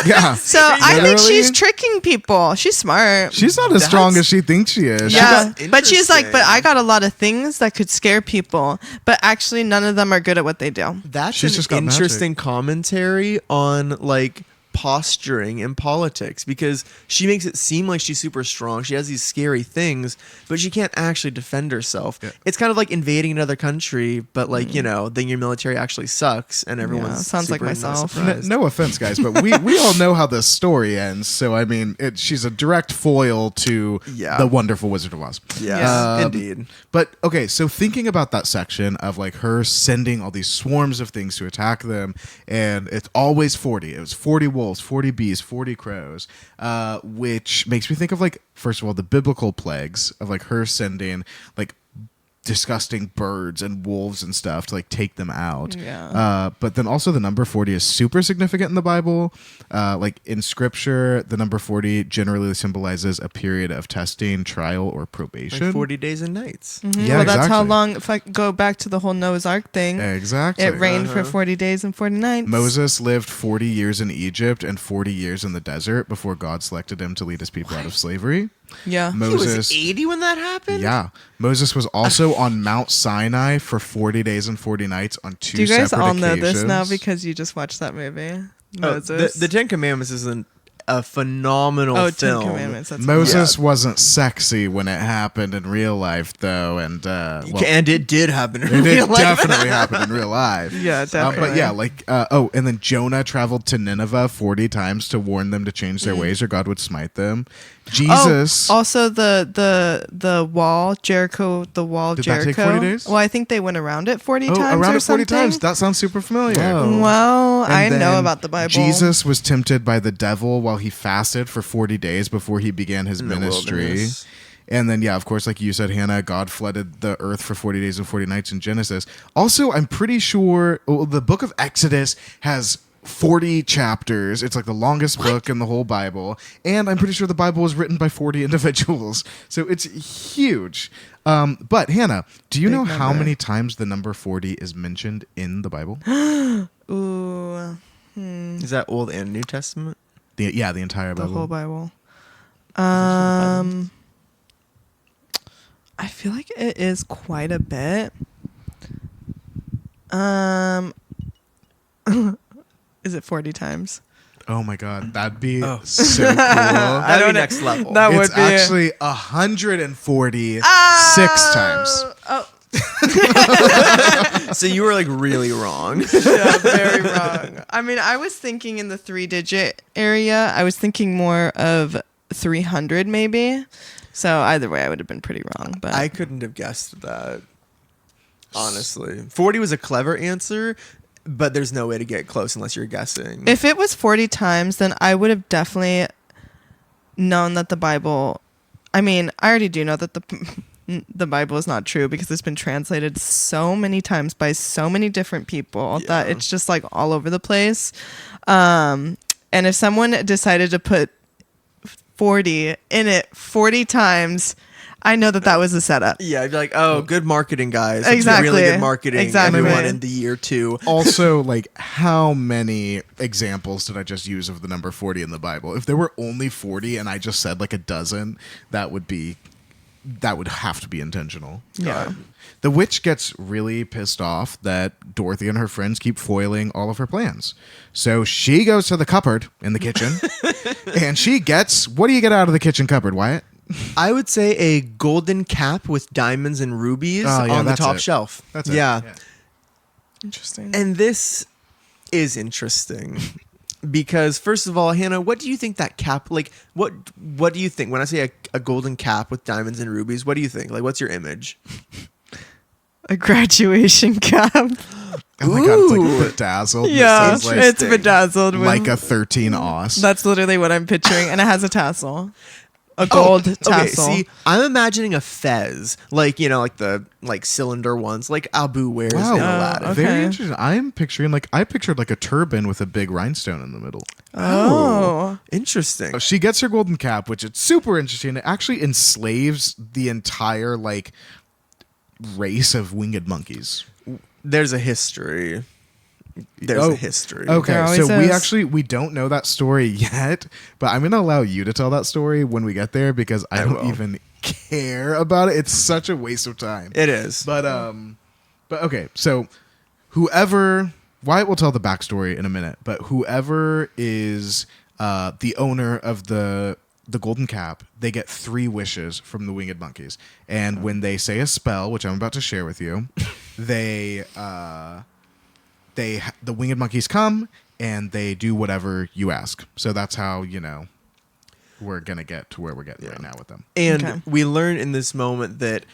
[SPEAKER 3] Yeah.
[SPEAKER 2] So I think
[SPEAKER 3] Literally?
[SPEAKER 2] she's tricking people. She's smart.
[SPEAKER 3] She's not as strong as she thinks she is.
[SPEAKER 2] Yeah,
[SPEAKER 1] That's
[SPEAKER 2] but she's like, but
[SPEAKER 1] interesting.
[SPEAKER 2] I got a lot of things that could scare people, but actually none of them are good at what they do.
[SPEAKER 1] That's
[SPEAKER 3] She's
[SPEAKER 1] an
[SPEAKER 3] just got
[SPEAKER 1] interesting commentary on like posturing in politics, because she makes it seem like she's super strong. She has these scary things, but she can't actually defend herself.
[SPEAKER 3] Yeah.
[SPEAKER 1] It's kind of like invading another country, but like, then your military actually sucks and everyone's
[SPEAKER 2] sounds like
[SPEAKER 1] super
[SPEAKER 2] myself.
[SPEAKER 1] surprised.
[SPEAKER 3] No offense, guys, but we all know how this story ends. So I mean, she's a direct foil to
[SPEAKER 1] Yeah.
[SPEAKER 3] the Wonderful Wizard of Oz.
[SPEAKER 1] Yes,
[SPEAKER 3] Um,
[SPEAKER 1] indeed.
[SPEAKER 3] But okay, so thinking about that section of like her sending all these swarms of things to attack them, and it's always 40. It was 40 wolves, 40 bees, 40 crows, which makes me think of like, first of all, the biblical plagues of like her sending like disgusting birds and wolves and stuff to like take them out.
[SPEAKER 2] Yeah.
[SPEAKER 3] But then also the number 40 is super significant in the Bible. Like in scripture, the number 40 generally symbolizes a period of testing, trial, or probation.
[SPEAKER 1] Like 40 days and nights.
[SPEAKER 3] Yeah,
[SPEAKER 2] Well, that's how
[SPEAKER 3] exactly.
[SPEAKER 2] long. If I go back to the whole Noah's Ark thing,
[SPEAKER 3] Exactly.
[SPEAKER 2] it rained for 40 days and 40 nights.
[SPEAKER 3] Moses lived 40 years in Egypt and 40 years in the desert before God selected him to lead his people out of slavery.
[SPEAKER 2] Yeah.
[SPEAKER 1] He was
[SPEAKER 3] Moses
[SPEAKER 1] 80 when that happened?
[SPEAKER 3] Yeah. Moses was also on Mount Sinai for 40 days and 40 nights on two
[SPEAKER 2] Do you guys
[SPEAKER 3] separate
[SPEAKER 2] all know this
[SPEAKER 3] occasions.
[SPEAKER 2] now because you just watched that movie?
[SPEAKER 1] Oh,
[SPEAKER 2] Moses.
[SPEAKER 1] the Ten Commandments is a phenomenal
[SPEAKER 2] Ten
[SPEAKER 1] film.
[SPEAKER 2] Commandments. That's
[SPEAKER 3] Moses wasn't sexy when it happened in real life, though, and well,
[SPEAKER 1] And it did happen in
[SPEAKER 3] it
[SPEAKER 1] real life.
[SPEAKER 3] definitely happened in real life.
[SPEAKER 2] Yeah, definitely.
[SPEAKER 3] But yeah, like and then Jonah traveled to Nineveh 40 times to warn them to change their ways, or God would smite them. Jesus.
[SPEAKER 2] Oh, also the wall, Jericho, the wall of
[SPEAKER 3] Did that
[SPEAKER 2] Jericho.
[SPEAKER 3] take 40 days?
[SPEAKER 2] Well, I think they went around it 40
[SPEAKER 3] Oh,
[SPEAKER 2] times
[SPEAKER 3] around
[SPEAKER 2] or
[SPEAKER 3] it 40
[SPEAKER 2] something.
[SPEAKER 3] times. That sounds super familiar.
[SPEAKER 1] Whoa.
[SPEAKER 2] Well,
[SPEAKER 3] And
[SPEAKER 2] I know
[SPEAKER 3] then
[SPEAKER 2] about the Bible.
[SPEAKER 3] Jesus was tempted by the devil while he fasted for 40 days before he began his
[SPEAKER 1] In the
[SPEAKER 3] ministry.
[SPEAKER 1] wilderness.
[SPEAKER 3] And then, yeah, of course, like you said, Hannah, God flooded the earth for 40 days and 40 nights in Genesis. Also, I'm pretty sure the book of Exodus has 40 chapters. It's like the longest book in the whole Bible. And I'm pretty sure the Bible was written by 40 individuals. So it's huge. But Hannah, do you know how
[SPEAKER 2] number.
[SPEAKER 3] many times the number 40 is mentioned in the Bible?
[SPEAKER 2] Ooh,
[SPEAKER 1] Is that Old and New Testament?
[SPEAKER 3] The entire
[SPEAKER 2] the
[SPEAKER 3] Bible.
[SPEAKER 2] whole Bible. I feel like it is quite a bit. Is it 40 times?
[SPEAKER 3] Oh my God, that'd be
[SPEAKER 1] Oh.
[SPEAKER 3] so cool.
[SPEAKER 1] That'd
[SPEAKER 2] don't
[SPEAKER 1] be
[SPEAKER 2] know.
[SPEAKER 1] next level.
[SPEAKER 2] That would
[SPEAKER 3] It's
[SPEAKER 2] be
[SPEAKER 3] actually 146 times.
[SPEAKER 2] Oh,
[SPEAKER 1] So you were like really wrong.
[SPEAKER 2] yeah, very wrong. I mean, I was thinking in the 3-digit area. I was thinking more of 300 maybe. So either way, I would have been pretty wrong. But
[SPEAKER 1] I couldn't have guessed that. Honestly, 40 was a clever answer, but there's no way to get close unless you're guessing.
[SPEAKER 2] if it was 40 times, then I would have definitely known that the Bible. I mean, I already do know that the Bible is not true because it's been translated so many times by so many different people that
[SPEAKER 1] Yeah.
[SPEAKER 2] it's just like all over the place. And if someone decided to put 40 in it 40 times, I know that was a setup.
[SPEAKER 1] Yeah, I'd be like, oh, good marketing, guys. That's
[SPEAKER 2] Exactly.
[SPEAKER 1] really good marketing.
[SPEAKER 2] Exactly.
[SPEAKER 1] Everyone in the year 2.
[SPEAKER 3] Also, like, how many examples did I just use of the number 40 in the Bible? If there were only 40 and I just said like a dozen, that would have to be intentional.
[SPEAKER 2] Yeah.
[SPEAKER 3] The witch gets really pissed off that Dorothy and her friends keep foiling all of her plans. So she goes to the cupboard in the kitchen and she gets, what do you get out of the kitchen cupboard, Wyatt?
[SPEAKER 1] I would say a golden cap with diamonds and rubies
[SPEAKER 3] Oh, yeah,
[SPEAKER 1] on the
[SPEAKER 3] that's
[SPEAKER 1] top
[SPEAKER 3] it.
[SPEAKER 1] shelf.
[SPEAKER 3] That's it.
[SPEAKER 1] Yeah.
[SPEAKER 2] Interesting.
[SPEAKER 1] And this is interesting because, first of all, Hannah, what do you think that cap, like, what do you think? When I say a golden cap with diamonds and rubies, what do you think? Like, what's your image?
[SPEAKER 2] A graduation cap.
[SPEAKER 3] Oh my god, it's
[SPEAKER 1] Ooh.
[SPEAKER 3] like bedazzled. and it
[SPEAKER 2] Yeah,
[SPEAKER 3] says, like,
[SPEAKER 2] it's bedazzled with
[SPEAKER 3] like a 13 Oz.
[SPEAKER 2] That's literally what I'm picturing, and it has a tassel, a gold tassel.
[SPEAKER 1] Okay, see, I'm imagining a fez, like like the cylinder ones, like Abu wears in Aladdin.
[SPEAKER 2] okay.
[SPEAKER 3] Very interesting. I'm picturing I pictured like a turban with a big rhinestone in the middle.
[SPEAKER 2] Oh,
[SPEAKER 1] Interesting.
[SPEAKER 3] She gets her golden cap, which is super interesting. It actually enslaves the entire race of winged monkeys.
[SPEAKER 1] There's a history. There's a history.
[SPEAKER 3] Okay,
[SPEAKER 2] There
[SPEAKER 3] so
[SPEAKER 2] always is.
[SPEAKER 3] we don't know that story yet, but I'm gonna allow you to tell that story when we get there because I don't
[SPEAKER 1] will.
[SPEAKER 3] even care about it. It's such a waste of time.
[SPEAKER 1] It is.
[SPEAKER 3] But okay, so whoever Wyatt will tell the backstory in a minute, but whoever is the owner of the golden cap, they get 3 wishes from the winged monkeys, and when they say a spell, which I'm about to share with you, the winged monkeys come and they do whatever you ask. So that's how we're gonna get to where we're getting right now with them.
[SPEAKER 1] And
[SPEAKER 2] Okay.
[SPEAKER 1] we learn in this moment that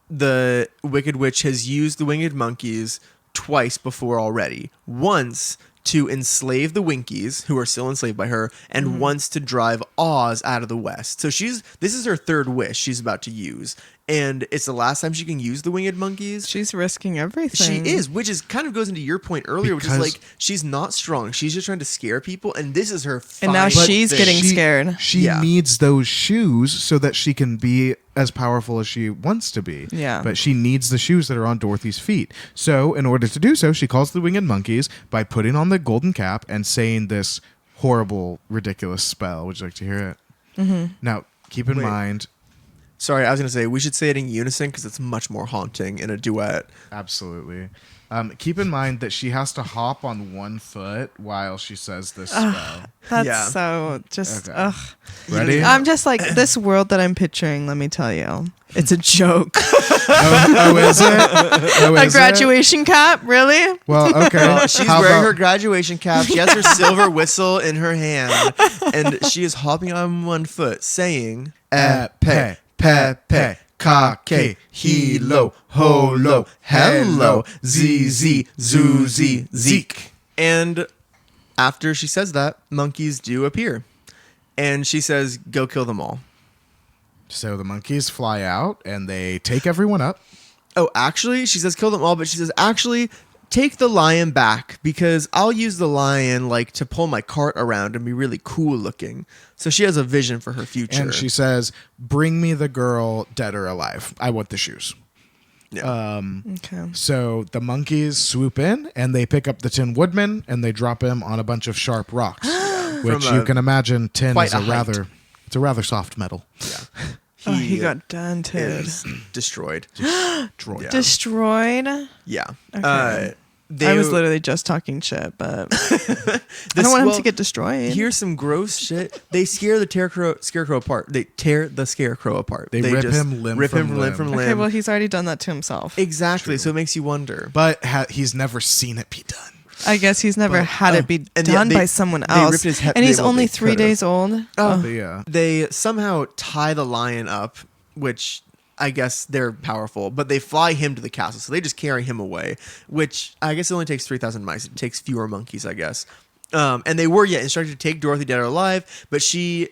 [SPEAKER 1] the Wicked Witch has used the winged monkeys twice before already. Once to enslave the Winkies, who are still enslaved by her, and once to drive Oz out of the West. So this is her third wish she's about to use. And it's the last time she can use the winged monkeys.
[SPEAKER 2] she's risking everything.
[SPEAKER 1] She is, which is kind of goes into your point earlier, which is
[SPEAKER 3] Because-
[SPEAKER 1] like she's not strong. She's just trying to scare people, and this is her.
[SPEAKER 2] And now
[SPEAKER 1] final
[SPEAKER 2] she's
[SPEAKER 1] thing.
[SPEAKER 2] getting scared.
[SPEAKER 3] She
[SPEAKER 1] Yeah.
[SPEAKER 3] needs those shoes so that she can be as powerful as she wants to be.
[SPEAKER 2] Yeah.
[SPEAKER 3] But she needs the shoes that are on Dorothy's feet. So in order to do so, she calls the winged monkeys by putting on the golden cap and saying this horrible, ridiculous spell. Would you like to hear it? Mm-hmm. Now, keep in
[SPEAKER 1] Wait.
[SPEAKER 3] mind,
[SPEAKER 1] Sorry, I was going to say we should say it in unison because it's much more haunting in a duet.
[SPEAKER 3] absolutely. Keep in mind that she has to hop on one foot while she says this spell.
[SPEAKER 2] That's
[SPEAKER 1] Yeah.
[SPEAKER 2] so just
[SPEAKER 3] Okay.
[SPEAKER 2] ugh.
[SPEAKER 3] Ready?
[SPEAKER 2] I'm just like this world that I'm picturing. Let me tell you, it's a joke.
[SPEAKER 3] Oh, is it? Oh,
[SPEAKER 2] A
[SPEAKER 3] is it?
[SPEAKER 2] graduation cap, really?
[SPEAKER 3] Well, okay.
[SPEAKER 1] Well, she's
[SPEAKER 3] How
[SPEAKER 1] wearing
[SPEAKER 3] about-
[SPEAKER 1] her graduation cap. She has her silver whistle in her hand, and she is hopping on one foot, saying "Epe, pepe, kake, hilo, holo, hello, zizi, zuzi, zeke." And after she says that, monkeys do appear, and she says, "Go kill them all."
[SPEAKER 3] So the monkeys fly out and they take everyone up.
[SPEAKER 1] Oh, actually, she says kill them all, but she says actually take the lion back because I'll use the lion to pull my cart around and be really cool looking. So she has a vision for her future.
[SPEAKER 3] And she says, "Bring me the girl, dead or alive. I want the shoes."
[SPEAKER 2] Okay.
[SPEAKER 3] So the monkeys swoop in and they pick up the Tin Woodman and they drop him on a bunch of sharp rocks, which
[SPEAKER 1] From
[SPEAKER 3] you
[SPEAKER 1] a-
[SPEAKER 3] can imagine tin
[SPEAKER 1] quite
[SPEAKER 3] is
[SPEAKER 1] a
[SPEAKER 3] a
[SPEAKER 1] height.
[SPEAKER 3] it's a rather soft metal.
[SPEAKER 2] Oh, he got dented.
[SPEAKER 1] is destroyed.
[SPEAKER 3] Droid.
[SPEAKER 1] Yeah.
[SPEAKER 2] Destroyed.
[SPEAKER 1] Yeah.
[SPEAKER 2] Okay.
[SPEAKER 1] They,
[SPEAKER 2] I was literally just talking shit, but I don't want him to get destroyed.
[SPEAKER 1] Here's some gross shit. They scare the scarecrow apart. They tear the scarecrow apart.
[SPEAKER 3] They rip
[SPEAKER 1] just
[SPEAKER 3] him limb
[SPEAKER 1] rip
[SPEAKER 3] from
[SPEAKER 1] him limb
[SPEAKER 3] limb.
[SPEAKER 1] from
[SPEAKER 2] Okay,
[SPEAKER 1] limb.
[SPEAKER 2] well, he's already done that to himself.
[SPEAKER 1] Exactly. So it makes you wonder.
[SPEAKER 3] But he's never seen it be done.
[SPEAKER 2] I guess he's never had it be
[SPEAKER 1] and
[SPEAKER 2] done
[SPEAKER 1] they-
[SPEAKER 2] by someone
[SPEAKER 1] they
[SPEAKER 2] else.
[SPEAKER 1] ripped his head-
[SPEAKER 2] and he's
[SPEAKER 1] they- well,
[SPEAKER 2] only
[SPEAKER 1] they
[SPEAKER 2] 3
[SPEAKER 1] could've.
[SPEAKER 2] days old.
[SPEAKER 3] But yeah.
[SPEAKER 1] They somehow tie the lion up, which I guess they're powerful, but they fly him to the castle. So they just carry him away, which I guess it only takes 3,000 mice. It takes fewer monkeys, I guess. And they were, instructed to take Dorothy dead or alive, but she,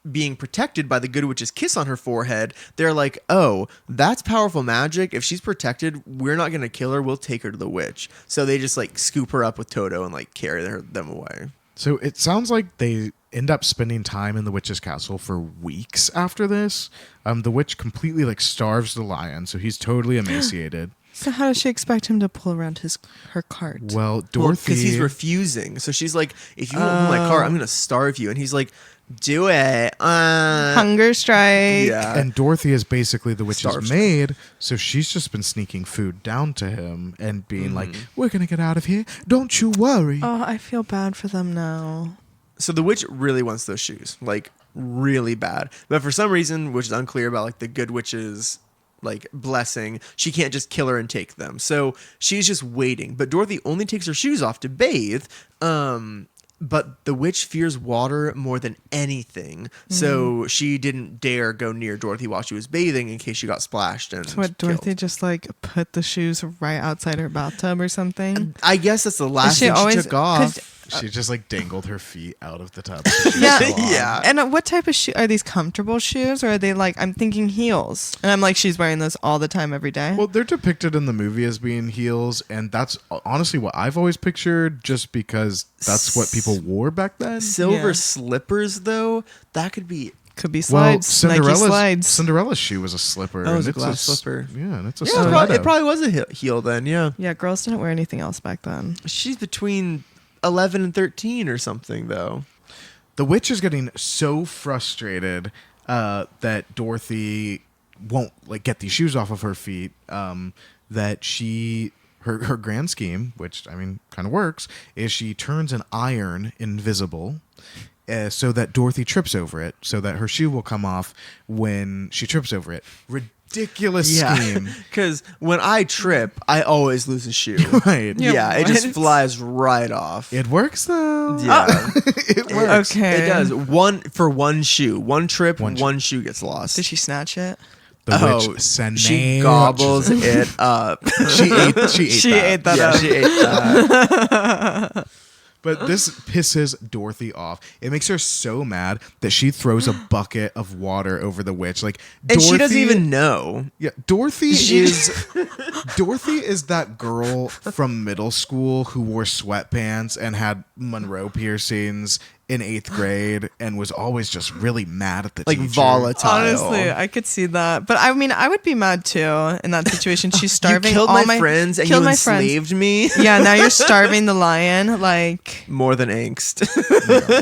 [SPEAKER 1] being protected by the Good Witch's kiss on her forehead, they're like, oh, that's powerful magic. If she's protected, we're not going to kill her. We'll take her to the witch. So they just scoop her up with Toto and carry them away.
[SPEAKER 3] So it sounds like they end up spending time in the witch's castle for weeks after this. The witch completely starves the lion, so he's totally emaciated.
[SPEAKER 2] So how does she expect him to pull around her cart?
[SPEAKER 3] Well, Dorothy,
[SPEAKER 1] Because he's refusing. So she's like, if you won't pull my car, I'm going to starve you. And he's like, do it.
[SPEAKER 2] Hunger strike.
[SPEAKER 1] Yeah.
[SPEAKER 3] and Dorothy is basically the witch's
[SPEAKER 1] Starved.
[SPEAKER 3] maid, so she's just been sneaking food down to him and being like,
[SPEAKER 1] Mm-hmm.
[SPEAKER 3] "We're gonna get out of here. Don't you worry."
[SPEAKER 2] Oh, I feel bad for them now.
[SPEAKER 1] So the witch really wants those shoes, really bad. But for some reason, which is unclear about the Good Witch's blessing, she can't just kill her and take them. So she's just waiting. But Dorothy only takes her shoes off to bathe. but the witch fears water more than anything, so she didn't dare go near Dorothy while she was bathing in case she got splashed and
[SPEAKER 2] What, Dorothy
[SPEAKER 1] killed.
[SPEAKER 2] just like put the shoes right outside her bathtub or something?
[SPEAKER 1] I guess that's the last
[SPEAKER 2] she
[SPEAKER 1] thing
[SPEAKER 2] always-
[SPEAKER 1] she took off.
[SPEAKER 2] 'cause-
[SPEAKER 3] She just like dangled her feet out of the tub.
[SPEAKER 2] Yeah.
[SPEAKER 1] Yeah.
[SPEAKER 2] And what type of shoe are these? Comfortable shoes, or are they like, I'm thinking heels? And I'm like, she's wearing those all the time, every day.
[SPEAKER 3] Well, they're depicted in the movie as being heels, and that's honestly what I've always pictured, just because that's what people wore back then.
[SPEAKER 1] Silver
[SPEAKER 2] Yeah.
[SPEAKER 1] slippers, though, that could be.
[SPEAKER 2] Could be
[SPEAKER 3] Well,
[SPEAKER 2] slides, Nike slides.
[SPEAKER 3] Cinderella's shoe was a slipper.
[SPEAKER 1] Oh, it was
[SPEAKER 3] and
[SPEAKER 1] a
[SPEAKER 3] it's
[SPEAKER 1] glass slipper.
[SPEAKER 3] Yeah, and it's a
[SPEAKER 1] Yeah,
[SPEAKER 3] stiletto.
[SPEAKER 1] it probably was a heel then. Yeah,
[SPEAKER 2] Yeah, girls didn't wear anything else back then.
[SPEAKER 1] she's between 11 and 13 or something, though.
[SPEAKER 3] The witch is getting so frustrated that Dorothy won't like get these shoes off of her feet, that her grand scheme, which I mean kind of works, is she turns an iron invisible. So that Dorothy trips over it, so that her shoe will come off when she trips over it. Ridiculous scheme.
[SPEAKER 1] Because when I trip, I always lose a shoe.
[SPEAKER 3] Right.
[SPEAKER 2] Yeah,
[SPEAKER 1] Yeah, it just
[SPEAKER 2] what?
[SPEAKER 1] flies right off.
[SPEAKER 3] It works though.
[SPEAKER 1] Yeah,
[SPEAKER 3] It works.
[SPEAKER 2] Okay.
[SPEAKER 1] it does. One shoe, one trip,
[SPEAKER 3] One
[SPEAKER 1] one,
[SPEAKER 3] shoe.
[SPEAKER 1] shoe gets lost.
[SPEAKER 2] Did she snatch it?
[SPEAKER 3] The
[SPEAKER 1] Oh,
[SPEAKER 3] witch snatches-
[SPEAKER 1] she gobbles it up.
[SPEAKER 3] She ate
[SPEAKER 2] She
[SPEAKER 3] that.
[SPEAKER 2] ate that
[SPEAKER 1] Yeah,
[SPEAKER 2] up.
[SPEAKER 1] she ate that.
[SPEAKER 3] But this pisses Dorothy off. It makes her so mad that she throws a bucket of water over the witch. Like,
[SPEAKER 1] And she doesn't
[SPEAKER 3] Dorothy-
[SPEAKER 1] even know.
[SPEAKER 3] Yeah, Dorothy is that girl from middle school who wore sweatpants and had Monroe piercings in 8th grade and was always just really mad at the
[SPEAKER 1] Like
[SPEAKER 3] teacher.
[SPEAKER 1] volatile.
[SPEAKER 2] Honestly, I could see that. But I mean, I would be mad too in that situation. She's starving.
[SPEAKER 1] You killed
[SPEAKER 2] all
[SPEAKER 1] my friends and you
[SPEAKER 2] killed my friends.
[SPEAKER 1] enslaved me.
[SPEAKER 2] Yeah, now you're starving the lion. Like,
[SPEAKER 1] More than angst.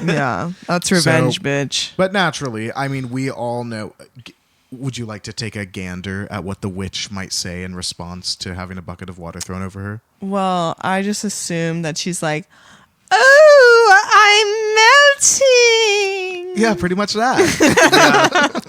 [SPEAKER 2] yeah, that's revenge, bitch.
[SPEAKER 3] But naturally, I mean, we all know. Would you like to take a gander at what the witch might say in response to having a bucket of water thrown over her?
[SPEAKER 2] Well, I just assume that she's like, oh, I'm melting.
[SPEAKER 3] Yeah, pretty much that.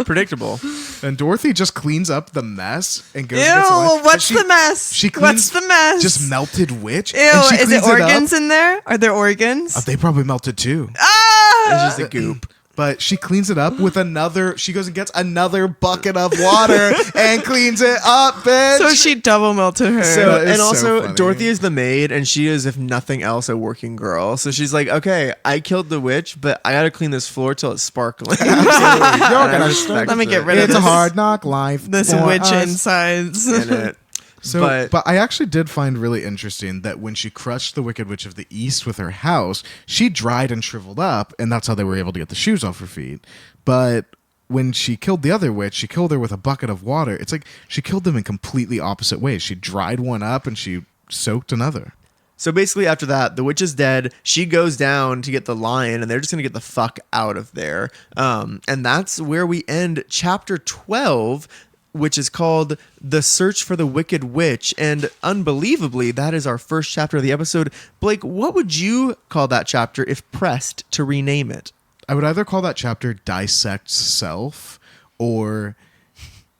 [SPEAKER 1] Predictable.
[SPEAKER 3] And Dorothy just cleans up the mess and goes.
[SPEAKER 2] Ew,
[SPEAKER 3] and gets away. But
[SPEAKER 2] what's the mess?
[SPEAKER 3] She cleans
[SPEAKER 2] What's the mess?
[SPEAKER 3] Just melted witch.
[SPEAKER 2] Ew,
[SPEAKER 3] and she
[SPEAKER 2] is it
[SPEAKER 3] cleans up.
[SPEAKER 2] organs in there? Are there organs?
[SPEAKER 3] They probably melted too.
[SPEAKER 2] Ah!
[SPEAKER 1] It's just a goop.
[SPEAKER 3] But she cleans it up with another. She goes and gets another bucket of water and cleans it up, bitch.
[SPEAKER 2] So she double melted her.
[SPEAKER 1] So,
[SPEAKER 3] That is
[SPEAKER 1] and
[SPEAKER 3] so
[SPEAKER 1] also,
[SPEAKER 3] funny.
[SPEAKER 1] Dorothy is the maid, and she is, if nothing else, a working girl. So she's like, okay, I killed the witch, but I gotta clean this floor till it's sparkling.
[SPEAKER 3] You're gonna
[SPEAKER 1] Respect
[SPEAKER 2] Let me get
[SPEAKER 1] it.
[SPEAKER 2] rid of
[SPEAKER 3] It's a
[SPEAKER 2] this-
[SPEAKER 3] hard knock life.
[SPEAKER 2] this
[SPEAKER 3] for
[SPEAKER 2] witch
[SPEAKER 3] us.
[SPEAKER 2] insides.
[SPEAKER 1] in it.
[SPEAKER 3] So, but I actually did find really interesting that when she crushed the Wicked Witch of the East with her house, she dried and shriveled up, and that's how they were able to get the shoes off her feet. But when she killed the other witch, she killed her with a bucket of water. It's like she killed them in completely opposite ways. She dried one up and she soaked another.
[SPEAKER 1] So basically, after that, the witch is dead. She goes down to get the lion, and they're just gonna get the fuck out of there. And that's where we end chapter 12, which is called The Search for the Wicked Witch. And unbelievably, that is our first chapter of the episode. Blake, what would you call that chapter if pressed to rename it?
[SPEAKER 3] I would either call that chapter Dissects Self or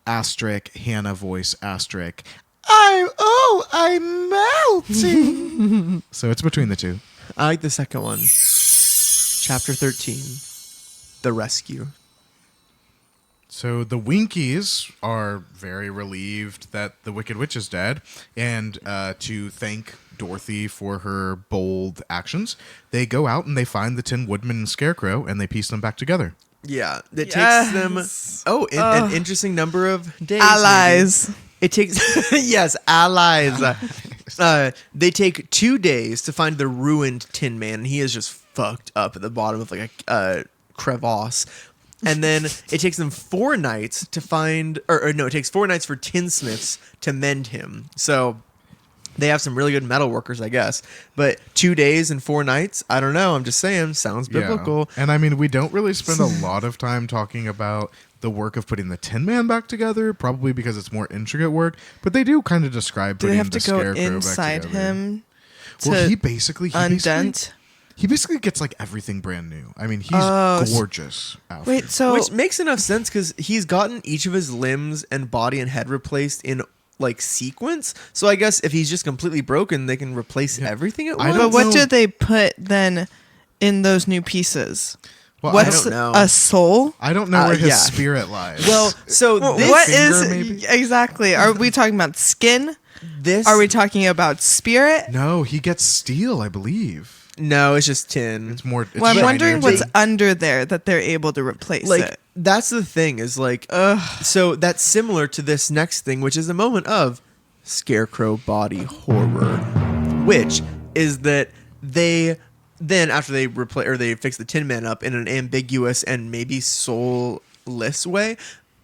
[SPEAKER 3] asterisk Hannah voice asterisk I'm melting. So it's between the two.
[SPEAKER 1] I like the second one. Chapter 13, The Rescue.
[SPEAKER 3] So the Winkies are very relieved that the Wicked Witch is dead, and to thank Dorothy for her bold actions, they go out and they find the Tin Woodman and Scarecrow, and they piece them back together.
[SPEAKER 1] Yeah, it
[SPEAKER 2] Yes.
[SPEAKER 1] takes them an interesting number of days.
[SPEAKER 2] Allies.
[SPEAKER 1] maybe. It takes yes, allies. They take 2 days to find the ruined Tin Man, and he is just fucked up at the bottom of like a crevasse. And then it takes them 4 nights to find, or no, it takes 4 nights for tinsmiths to mend him. So they have some really good metal workers, I guess. But 2 days and 4 nights, I don't know. I'm just saying, sounds biblical.
[SPEAKER 3] Yeah. And I mean, we don't really spend a lot of time talking about the work of putting the Tin Man back together, probably because it's more intricate work. But they do kind of describe
[SPEAKER 2] Do
[SPEAKER 3] putting
[SPEAKER 2] they have
[SPEAKER 3] the
[SPEAKER 2] to go
[SPEAKER 3] Scarecrow
[SPEAKER 2] inside
[SPEAKER 3] back together.
[SPEAKER 2] him to
[SPEAKER 3] Well, he basically
[SPEAKER 2] undent?
[SPEAKER 3] He basically gets like everything brand new. I mean, he's
[SPEAKER 2] Oh,
[SPEAKER 3] gorgeous. Alfred.
[SPEAKER 2] Wait, so
[SPEAKER 1] Which makes enough sense because he's gotten each of his limbs and body and head replaced in like sequence. So I guess if he's just completely broken, they can replace everything at
[SPEAKER 3] I
[SPEAKER 1] once.
[SPEAKER 3] don't
[SPEAKER 2] but what
[SPEAKER 3] know.
[SPEAKER 2] do they put then in those new pieces?
[SPEAKER 3] Well,
[SPEAKER 2] What's
[SPEAKER 1] don't know.
[SPEAKER 2] a soul?
[SPEAKER 3] I don't know where his
[SPEAKER 1] yeah.
[SPEAKER 3] spirit lies.
[SPEAKER 1] Well, so this,
[SPEAKER 2] What
[SPEAKER 3] finger,
[SPEAKER 2] is
[SPEAKER 3] maybe?
[SPEAKER 2] exactly? Are we talking about skin?
[SPEAKER 1] this
[SPEAKER 2] Are we talking about spirit?
[SPEAKER 3] no, he gets steel, I believe.
[SPEAKER 1] No, it's just tin.
[SPEAKER 3] It's more. It's
[SPEAKER 2] Well, I'm
[SPEAKER 3] shinier.
[SPEAKER 2] wondering what's
[SPEAKER 1] They-
[SPEAKER 2] under there that they're able to replace
[SPEAKER 1] Like
[SPEAKER 2] it.
[SPEAKER 1] that's the thing is like so that's similar to this next thing, which is a moment of scarecrow body horror, which is that they then after they replace or they fix the Tin Man up in an ambiguous and maybe soulless way,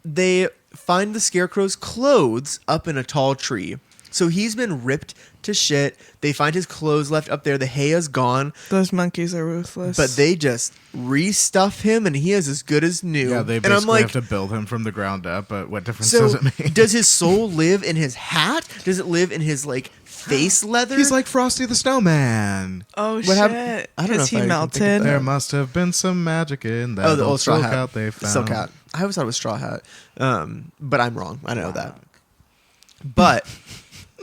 [SPEAKER 1] they find the scarecrow's clothes up in a tall tree. So he's been ripped to shit. They find his clothes left up there. The hay is gone,
[SPEAKER 2] Those monkeys are ruthless.
[SPEAKER 1] but they just restuff him, and he is as good as new.
[SPEAKER 3] Yeah, they
[SPEAKER 1] and
[SPEAKER 3] basically
[SPEAKER 1] I'm like,
[SPEAKER 3] have to build him from the ground up. But what difference
[SPEAKER 1] so
[SPEAKER 3] does it make?
[SPEAKER 1] does his soul live in his hat? Does it live in his like face leather?
[SPEAKER 3] He's like Frosty the Snowman.
[SPEAKER 2] oh
[SPEAKER 1] What
[SPEAKER 2] shit!
[SPEAKER 1] happened- I don't know
[SPEAKER 2] Because
[SPEAKER 1] if
[SPEAKER 2] he
[SPEAKER 1] I can think of
[SPEAKER 2] melted.
[SPEAKER 1] that.
[SPEAKER 3] There must have been some magic in that
[SPEAKER 1] oh, the old straw
[SPEAKER 3] silk
[SPEAKER 1] hat.
[SPEAKER 3] hat they found.
[SPEAKER 1] Silk hat. I always thought it was straw hat, but I'm wrong. I know that. But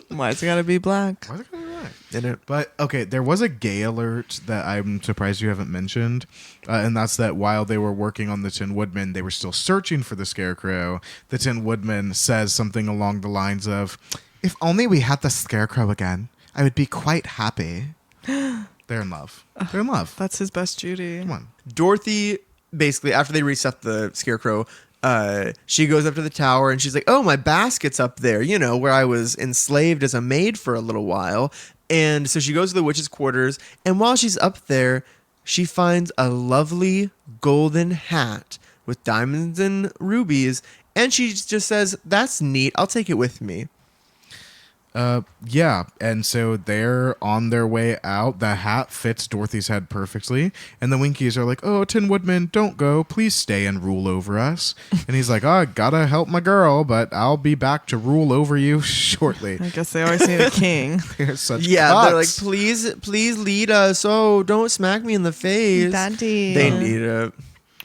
[SPEAKER 2] Why's it gotta be black?
[SPEAKER 3] Why is it gonna be black?
[SPEAKER 1] in it,
[SPEAKER 3] But okay, there was a gay alert that I'm surprised you haven't mentioned, and that's that while they were working on the Tin Woodman, they were still searching for the Scarecrow. The Tin Woodman says something along the lines of, "If only we had the Scarecrow again, I would be quite happy." They're in love. They're in love.
[SPEAKER 2] That's his best Judy.
[SPEAKER 3] Come on.
[SPEAKER 1] Dorothy basically after they restuff the scarecrow, she goes up to the tower and she's like, "Oh, my basket's up there, you know, where I was enslaved as a maid for a little while." And so she goes to the witch's quarters, and while she's up there, she finds a lovely golden hat with diamonds and rubies, and she just says, "That's neat. I'll take it with me."
[SPEAKER 3] Yeah, and so they're on their way out. The hat fits Dorothy's head perfectly, and the Winkies are like, "Oh, Tin Woodman, don't go. Please stay and rule over us." And he's like, "Oh, I gotta help my girl, but I'll be back to rule over you shortly."
[SPEAKER 2] I guess they always need a king.
[SPEAKER 3] They're such
[SPEAKER 1] Yeah, they're like,
[SPEAKER 3] cucks.
[SPEAKER 1] please lead us. Oh, don't smack me in the face.
[SPEAKER 2] Daddy.
[SPEAKER 1] They need it.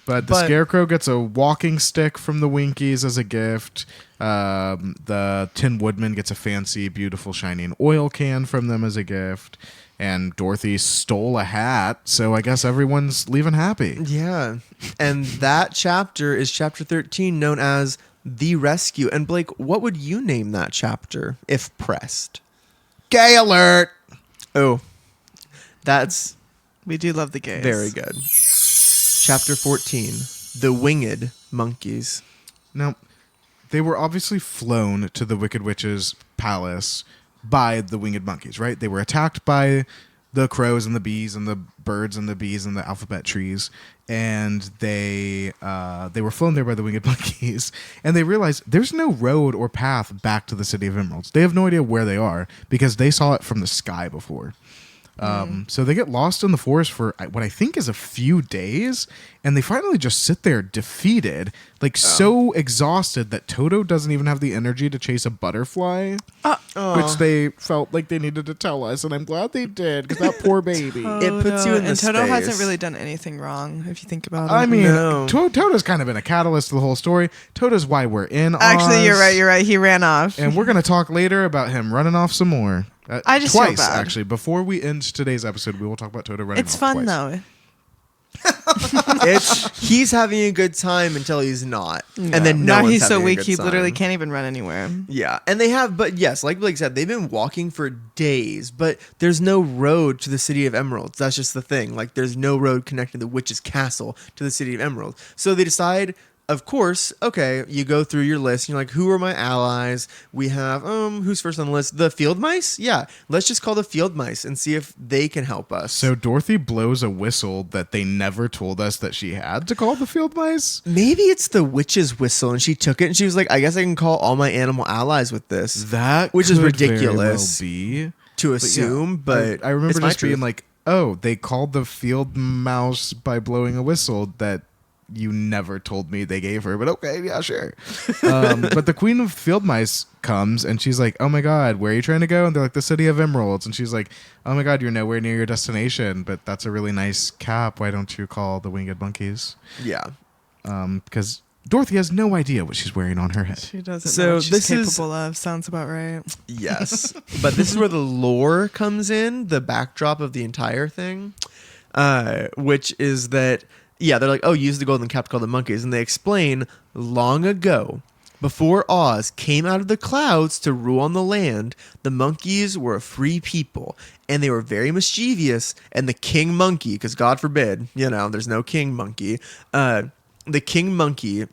[SPEAKER 3] But the
[SPEAKER 1] but-
[SPEAKER 3] Scarecrow gets a walking stick from the Winkies as a gift. The Tin Woodman gets a fancy, beautiful, shining oil can from them as a gift. And Dorothy stole a hat, so I guess everyone's leaving happy.
[SPEAKER 1] Yeah. And that chapter is chapter 13, known as The Rescue. And Blake, what would you name that chapter if pressed?
[SPEAKER 3] Gay alert!
[SPEAKER 1] Oh, that's
[SPEAKER 2] We do love the gays.
[SPEAKER 1] very good. Chapter 14, The Winged Monkeys.
[SPEAKER 3] Now, they were obviously flown to the Wicked Witch's palace by the winged monkeys, right? They were attacked by the crows and the bees and the birds and the bees and the alphabet trees, and they were flown there by the winged monkeys. And they realized there's no road or path back to the City of Emeralds. They have no idea where they are because they saw it from the sky before. So they get lost in the forest for what I think is a few days, and they finally just sit there defeated, like so exhausted that Toto doesn't even have the energy to chase a butterfly, which they felt like they needed to tell us, and I'm glad they did because that poor baby.
[SPEAKER 1] It puts you in the
[SPEAKER 2] and Toto hasn't
[SPEAKER 1] space.
[SPEAKER 2] really done anything wrong, if you think about it.
[SPEAKER 3] I mean,
[SPEAKER 1] No.
[SPEAKER 3] Toto's kind of been a catalyst to the whole story. Toto's why we're in
[SPEAKER 2] Actually,
[SPEAKER 3] Oz.
[SPEAKER 2] you're right. He ran off.
[SPEAKER 3] And we're going to talk later about him running off some more.
[SPEAKER 2] I just feel
[SPEAKER 3] twice,
[SPEAKER 2] bad.
[SPEAKER 3] actually. Before we end today's episode, we will talk about Toto running
[SPEAKER 2] It's
[SPEAKER 3] off
[SPEAKER 2] fun
[SPEAKER 3] twice.
[SPEAKER 2] though.
[SPEAKER 1] He's having a good time until he's not. And then no
[SPEAKER 2] now
[SPEAKER 1] one's
[SPEAKER 2] he's so
[SPEAKER 1] having a
[SPEAKER 2] weak
[SPEAKER 1] good
[SPEAKER 2] he literally
[SPEAKER 1] time.
[SPEAKER 2] can't even run anywhere.
[SPEAKER 1] Yeah, and they have, but yes, like Blake said, they've been walking for days, but there's no road to the City of Emeralds. That's just the thing. Like, there's no road connecting the witch's castle to the City of Emeralds. So they decide, of course, okay, you go through your list, and you're like, who are my allies? We have, who's first on the list? The field mice? Yeah, let's just call the field mice and see if they can help us.
[SPEAKER 3] So Dorothy blows a whistle that they never told us that she had to call the field mice.
[SPEAKER 1] maybe it's the witch's whistle, and she took it, and she was like, I guess I can call all my animal allies with this.
[SPEAKER 3] That
[SPEAKER 1] Which is
[SPEAKER 3] could very
[SPEAKER 1] ridiculous
[SPEAKER 3] well be.
[SPEAKER 1] To
[SPEAKER 3] Yeah,
[SPEAKER 1] assume, but
[SPEAKER 3] I remember
[SPEAKER 1] it's my
[SPEAKER 3] just being
[SPEAKER 1] truth.
[SPEAKER 3] like, "Oh, they called the field mouse by blowing a whistle that you never told me they gave her." But okay, yeah, sure. But the Queen of Field Mice comes and she's like, "Oh my God, where are you trying to go?" And they're like, "The City of Emeralds." And she's like, "Oh my God, you're nowhere near your destination, but that's a really nice cap. Why don't you call the Winged Monkeys?"
[SPEAKER 1] yeah.
[SPEAKER 3] Because Dorothy has no idea what she's wearing on her head.
[SPEAKER 2] She doesn't
[SPEAKER 1] So
[SPEAKER 2] know what she's
[SPEAKER 1] this is-
[SPEAKER 2] capable of. Sounds about right.
[SPEAKER 1] Yes. But this is where the lore comes in, the backdrop of the entire thing. which is that, yeah, they're like, oh, use the golden cap to call the monkeys. And they explain long ago, before Oz came out of the clouds to rule on the land, the monkeys were a free people, and they were very mischievous. And the king monkey, because God forbid, there's no king monkey. The king monkey,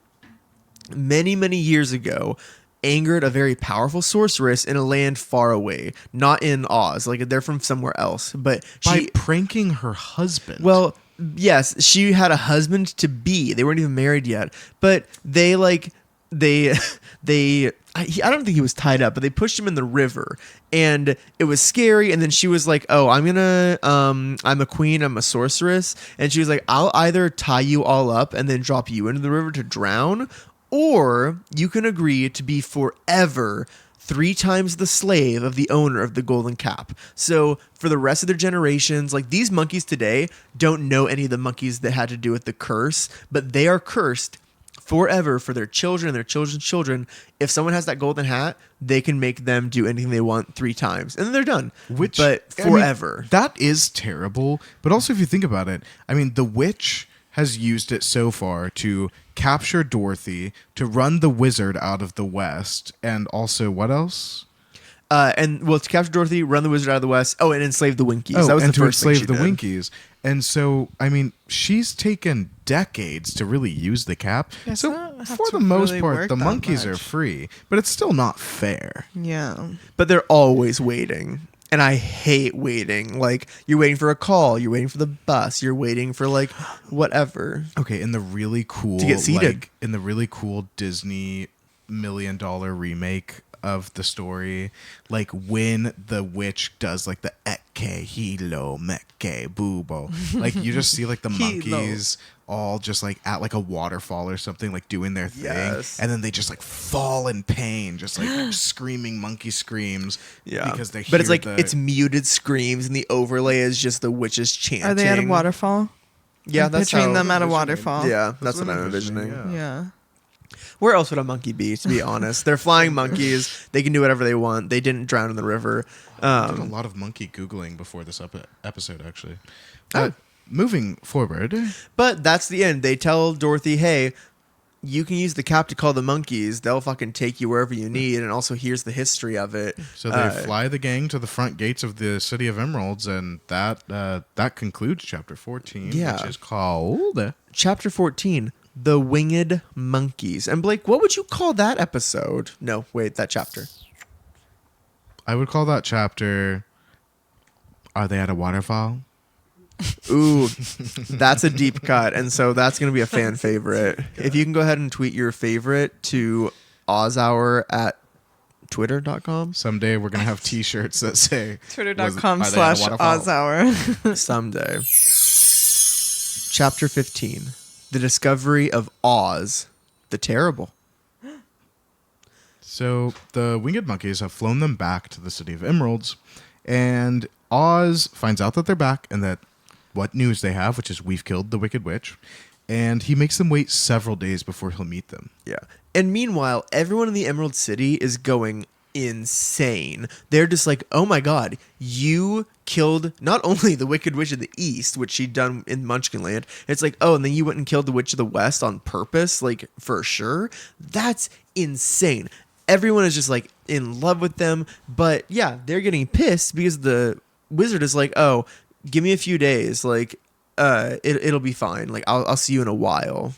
[SPEAKER 1] many, many years ago, angered a very powerful sorceress in a land far away, not in Oz. Like, they're from somewhere else. But
[SPEAKER 3] By pranking her husband.
[SPEAKER 1] well, yes, she had a husband to be. They weren't even married yet, but they I don't think he was tied up, but they pushed him in the river, and it was scary. And then she was like, "Oh, I'm a queen, I'm a sorceress," and she was like, "I'll either tie you all up and then drop you into the river to drown, or you can agree to be forever 3 times the slave of the owner of the golden cap." So for the rest of their generations, like, these monkeys today don't know any of the monkeys that had to do with the curse, but they are cursed forever for their children and their children's children. If someone has that golden hat, they can make them do anything they want 3 times, and then they're done. But forever.
[SPEAKER 3] That is terrible. But also, if you think about it, I mean, the witch has used it so far to capture Dorothy, to run the wizard out of the West, and also what else?
[SPEAKER 1] To capture Dorothy, run the wizard out of the West. Oh, and enslave the Winkies.
[SPEAKER 3] Oh,
[SPEAKER 1] that was
[SPEAKER 3] and
[SPEAKER 1] the
[SPEAKER 3] to
[SPEAKER 1] first thing
[SPEAKER 3] enslave
[SPEAKER 1] she
[SPEAKER 3] the
[SPEAKER 1] did.
[SPEAKER 3] Winkies. And so, I mean, she's taken decades to really use the cap.
[SPEAKER 2] Yes,
[SPEAKER 3] So
[SPEAKER 2] not have
[SPEAKER 3] for
[SPEAKER 2] to
[SPEAKER 3] the most
[SPEAKER 2] really
[SPEAKER 3] part,
[SPEAKER 2] work
[SPEAKER 3] the
[SPEAKER 2] that
[SPEAKER 3] monkeys are
[SPEAKER 2] much.
[SPEAKER 3] free, but it's still not fair.
[SPEAKER 2] Yeah.
[SPEAKER 1] But they're always waiting. And I hate waiting. Like, you're waiting for a call, you're waiting for the bus, you're waiting for, like, whatever.
[SPEAKER 3] Okay, in the really cool
[SPEAKER 1] To get seated.
[SPEAKER 3] like, in the really cool Disney $1 million remake of the story, like when the witch does like the Eke Hilo Meke Boobo, like you just see like the monkeys all just like at like a waterfall or something, like doing their thing,
[SPEAKER 1] Yes.
[SPEAKER 3] and then they just like fall in pain, just like screaming monkey screams, because they
[SPEAKER 1] But it's
[SPEAKER 3] hear
[SPEAKER 1] like,
[SPEAKER 3] the-
[SPEAKER 1] it's muted screams, and the overlay is just the witches chanting.
[SPEAKER 2] Are they at a waterfall?
[SPEAKER 1] Yeah,
[SPEAKER 2] I'm
[SPEAKER 1] that's
[SPEAKER 2] picturing
[SPEAKER 1] how-
[SPEAKER 2] them at a
[SPEAKER 3] envisioning.
[SPEAKER 2] waterfall.
[SPEAKER 1] Yeah, that's what I'm
[SPEAKER 3] envisioning,
[SPEAKER 1] envisioning.
[SPEAKER 2] Yeah.
[SPEAKER 1] Where else would a monkey be, to be honest? They're flying monkeys. They can do whatever they want. They didn't drown in the river.
[SPEAKER 3] I did a lot of monkey googling before this episode, actually.
[SPEAKER 1] Oh.
[SPEAKER 3] Moving forward,
[SPEAKER 1] But that's the end. They tell Dorothy, hey, you can use the cap to call the monkeys. They'll fucking take you wherever you need. And also, here's the history of it.
[SPEAKER 3] so they fly the gang to the front gates of the City of Emeralds, and that concludes Chapter 14,
[SPEAKER 1] Yeah.
[SPEAKER 3] which is called...
[SPEAKER 1] Chapter 14, The Winged Monkeys. And Blake, what would you call that episode? No, wait, that chapter.
[SPEAKER 3] I would call that chapter... Are they at a waterfall?
[SPEAKER 1] Ooh, that's a deep cut. And so that's going to be a fan favorite. If you can go ahead and tweet your favorite to OzHour at twitter.com.
[SPEAKER 3] Someday we're going to have t-shirts that say...
[SPEAKER 2] Twitter.com/OzHour.
[SPEAKER 1] Someday. Chapter 15, The Discovery of Oz the Terrible.
[SPEAKER 3] So the winged monkeys have flown them back to the City of Emeralds, and Oz finds out that they're back and that what news they have, which is we've killed the Wicked Witch, and he makes them wait several days before he'll meet them.
[SPEAKER 1] Yeah. And meanwhile, everyone in the Emerald City is going insane. They're just like, oh my god, you killed not only the Wicked Witch of the East, which she'd done in Munchkinland, it's like, oh, and then you went and killed the Witch of the West on purpose, like, for sure. That's insane. Everyone is just like in love with them, but yeah, they're getting pissed because the wizard is like, oh, give me a few days, like, it'll be fine, like, I'll see you in a while.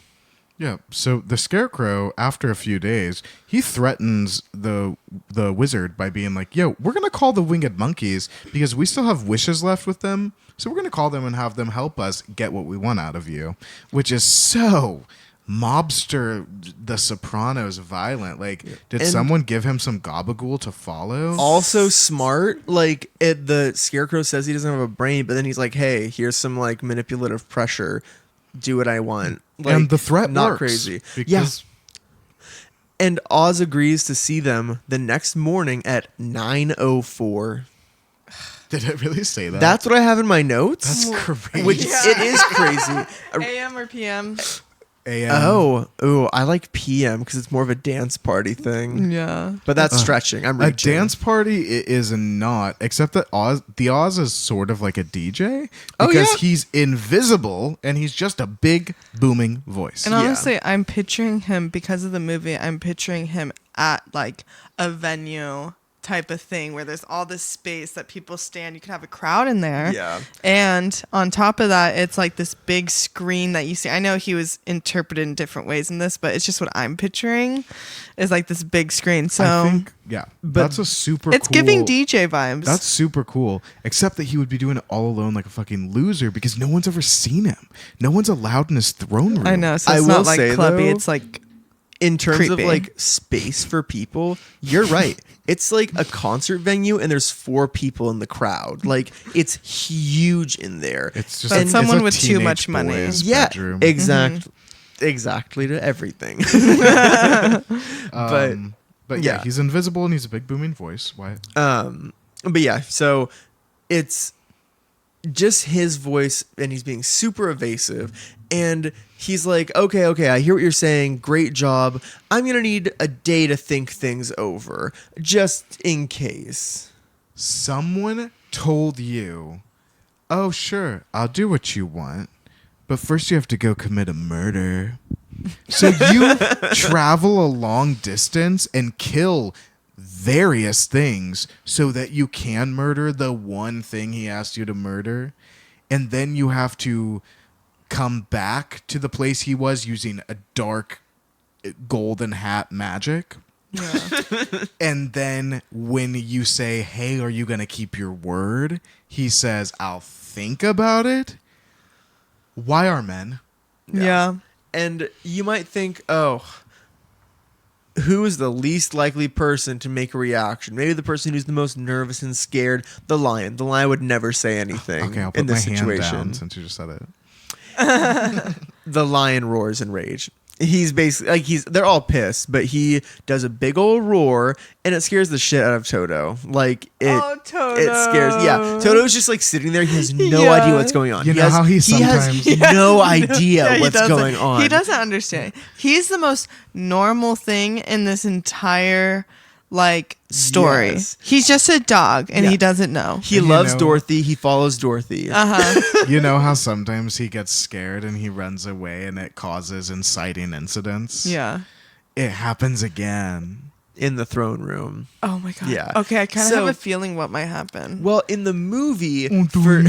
[SPEAKER 3] Yeah, so the Scarecrow, after a few days, he threatens the wizard by being like, yo, we're going to call the winged monkeys because we still have wishes left with them, so we're going to call them and have them help us get what we want out of you, which is so mobster The Sopranos violent. Like, did
[SPEAKER 1] And-
[SPEAKER 3] someone give him some gabagool to follow?
[SPEAKER 1] Also smart, like, the Scarecrow says he doesn't have a brain, but then he's like, hey, here's some, like, manipulative pressure, do what I want. Like,
[SPEAKER 3] and the threat
[SPEAKER 1] not
[SPEAKER 3] works,
[SPEAKER 1] crazy.
[SPEAKER 3] because
[SPEAKER 1] And Oz agrees to see them the next morning at 9:04.
[SPEAKER 3] did it really say that?
[SPEAKER 1] That's what I have in my notes.
[SPEAKER 3] That's crazy.
[SPEAKER 1] Which it is crazy.
[SPEAKER 2] AM or PM?
[SPEAKER 3] AM.
[SPEAKER 1] Oh, I like PM because it's more of a dance party thing.
[SPEAKER 2] Yeah.
[SPEAKER 1] But that's stretching. I'm
[SPEAKER 3] A
[SPEAKER 1] reaching.
[SPEAKER 3] dance party is not, except that the Oz is sort of like a DJ
[SPEAKER 1] Oh,
[SPEAKER 3] because
[SPEAKER 1] yeah?
[SPEAKER 3] he's invisible and he's just a big booming voice.
[SPEAKER 2] And
[SPEAKER 1] Yeah.
[SPEAKER 2] honestly, I'm picturing him because of the movie. I'm picturing him at like a venue type of thing where there's all this space that people stand. You can have a crowd in there.
[SPEAKER 1] Yeah.
[SPEAKER 2] And on top of that, it's like this big screen that you see. I know he was interpreted in different ways in this, but it's just what I'm picturing is like this big screen. So
[SPEAKER 3] I think, yeah,
[SPEAKER 1] But
[SPEAKER 3] that's a super
[SPEAKER 2] it's
[SPEAKER 3] cool,
[SPEAKER 2] giving DJ vibes.
[SPEAKER 3] That's super cool. Except that he would be doing it all alone like a fucking loser because no one's ever seen him. No one's allowed in his throne room.
[SPEAKER 2] I know. So
[SPEAKER 1] I
[SPEAKER 2] it's
[SPEAKER 1] will
[SPEAKER 2] not like
[SPEAKER 1] say,
[SPEAKER 2] clubby.
[SPEAKER 1] though,
[SPEAKER 2] It's like
[SPEAKER 1] In terms of
[SPEAKER 2] Creepy.
[SPEAKER 1] like space for people, you're right. It's like a concert venue and there's 4 people in the crowd. Like it's huge in there.
[SPEAKER 3] It's just
[SPEAKER 2] But
[SPEAKER 3] it's
[SPEAKER 2] someone
[SPEAKER 3] a
[SPEAKER 2] with too
[SPEAKER 3] teenage
[SPEAKER 2] much money.
[SPEAKER 3] boy's
[SPEAKER 1] Yeah,
[SPEAKER 3] bedroom.
[SPEAKER 1] exactly to everything.
[SPEAKER 3] But yeah,
[SPEAKER 1] yeah.
[SPEAKER 3] he's invisible and he's a big booming voice. Why?
[SPEAKER 1] But yeah, so it's just his voice and he's being super evasive and he's like, okay, I hear what you're saying. Great job. I'm going to need a day to think things over just in case.
[SPEAKER 3] Someone told you, "Oh, sure, I'll do what you want, but first you have to go commit a murder." So you travel a long distance and kill various things so that you can murder the one thing he asked you to murder, and then you have to come back to the place he was using a dark golden hat magic. And then when you say, "Hey, are you going to keep your word?" he says, "I'll think about it." Why are men?
[SPEAKER 2] yeah.
[SPEAKER 1] And you might think, oh, who is the least likely person to make a reaction? Maybe the person who's the most nervous and scared. The lion. The lion would never say anything
[SPEAKER 3] Okay, I'll
[SPEAKER 1] in
[SPEAKER 3] put my
[SPEAKER 1] this
[SPEAKER 3] hand
[SPEAKER 1] situation.
[SPEAKER 3] down since you just said it.
[SPEAKER 1] The lion roars in rage. He's basically like they're all pissed, but he does a big old roar and it scares the shit out of Toto. Like
[SPEAKER 2] Toto.
[SPEAKER 1] it scares. Yeah, Toto's just like sitting there. He has no
[SPEAKER 2] Yeah.
[SPEAKER 1] idea what's going on.
[SPEAKER 3] You know how he
[SPEAKER 1] has
[SPEAKER 3] sometimes-
[SPEAKER 1] no idea
[SPEAKER 2] Yeah, he
[SPEAKER 1] what's
[SPEAKER 2] doesn't.
[SPEAKER 1] going on.
[SPEAKER 2] He doesn't understand. He's the most normal thing in this entire like story.
[SPEAKER 1] Yes.
[SPEAKER 2] He's just a dog and
[SPEAKER 1] Yeah.
[SPEAKER 2] he doesn't know.
[SPEAKER 1] He
[SPEAKER 3] And you
[SPEAKER 1] loves
[SPEAKER 3] know-
[SPEAKER 1] Dorothy. He follows Dorothy.
[SPEAKER 3] You know how sometimes he gets scared and he runs away and it causes inciting incidents?
[SPEAKER 2] Yeah.
[SPEAKER 3] It happens again.
[SPEAKER 1] In the throne room.
[SPEAKER 2] Oh my god.
[SPEAKER 1] Yeah.
[SPEAKER 2] Okay, I kind of
[SPEAKER 1] So-
[SPEAKER 2] have a feeling what might happen.
[SPEAKER 1] Well, in the movie,
[SPEAKER 3] Oh, do
[SPEAKER 1] for,
[SPEAKER 3] you?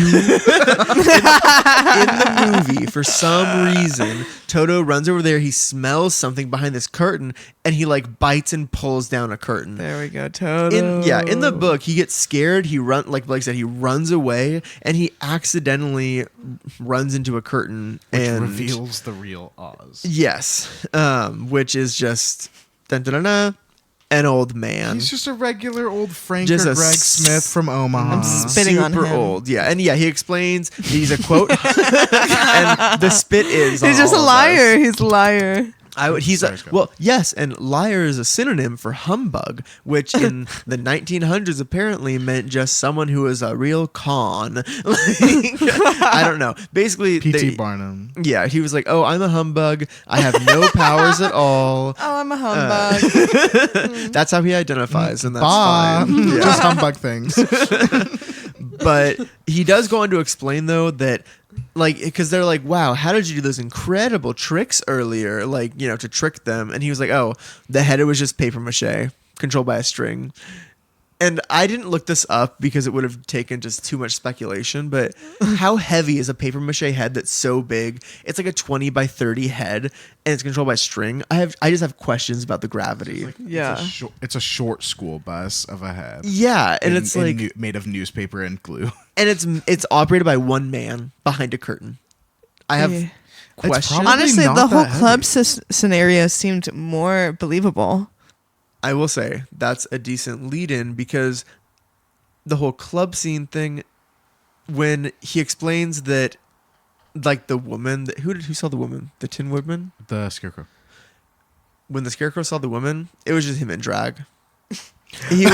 [SPEAKER 1] in the movie, for some reason, Toto runs over there. He smells something behind this curtain, and he like bites and pulls down a curtain.
[SPEAKER 2] There we go, Toto.
[SPEAKER 1] In the book, he gets scared. He like Blake said, he runs away, and he accidentally runs into a curtain
[SPEAKER 3] Which
[SPEAKER 1] and
[SPEAKER 3] reveals the real Oz.
[SPEAKER 1] Yes, which is just dun, dun, dun, dun, an old man.
[SPEAKER 3] He's just a regular old Frank
[SPEAKER 1] Just
[SPEAKER 3] or
[SPEAKER 1] a
[SPEAKER 3] Greg
[SPEAKER 1] s-
[SPEAKER 3] Smith from Omaha.
[SPEAKER 2] I'm spitting on
[SPEAKER 1] super
[SPEAKER 2] him.
[SPEAKER 1] old. Yeah, and yeah, he explains he's a quote, and the spit is.
[SPEAKER 2] He's
[SPEAKER 1] on
[SPEAKER 2] just a
[SPEAKER 1] all of
[SPEAKER 2] liar.
[SPEAKER 1] us.
[SPEAKER 2] He's a liar.
[SPEAKER 1] He's
[SPEAKER 3] Sorry,
[SPEAKER 1] a,
[SPEAKER 3] Scott.
[SPEAKER 1] well, yes, and liar is a synonym for humbug, which in the 1900s apparently meant just someone who is a real con. Like, I don't know. Basically,
[SPEAKER 3] P.T. Barnum.
[SPEAKER 1] yeah, he was like, "Oh, I'm a humbug. I have no powers at all."
[SPEAKER 2] Oh, I'm a humbug.
[SPEAKER 1] That's how he identifies, and that's
[SPEAKER 3] Bah.
[SPEAKER 1] fine. Yeah.
[SPEAKER 3] Just humbug things.
[SPEAKER 1] But he does go on to explain though that like because they're like, wow, how did you do those incredible tricks earlier, like, you know, to trick them? And he was like, oh, the head, it was just paper mache controlled by a string. And I didn't look this up because it would have taken just too much speculation, but how heavy is a paper mache head that's so big? It's like a 20 by 30 head and it's controlled by string. I just have questions about the gravity.
[SPEAKER 2] Yeah.
[SPEAKER 3] It's a short school bus of a head.
[SPEAKER 1] Yeah, and it's like
[SPEAKER 3] made of newspaper and glue.
[SPEAKER 1] and it's operated by one man behind a curtain. I have
[SPEAKER 2] Yeah.
[SPEAKER 1] questions.
[SPEAKER 3] probably
[SPEAKER 2] Honestly,
[SPEAKER 3] not
[SPEAKER 2] the whole
[SPEAKER 3] that
[SPEAKER 2] club
[SPEAKER 3] heavy.
[SPEAKER 2] scenario seemed more believable.
[SPEAKER 1] I will say that's a decent lead in because the whole club scene thing, when he explains that, like the woman, who saw the woman? The Tin Woodman?
[SPEAKER 3] The Scarecrow.
[SPEAKER 1] When the Scarecrow saw the woman, it was just him in drag. He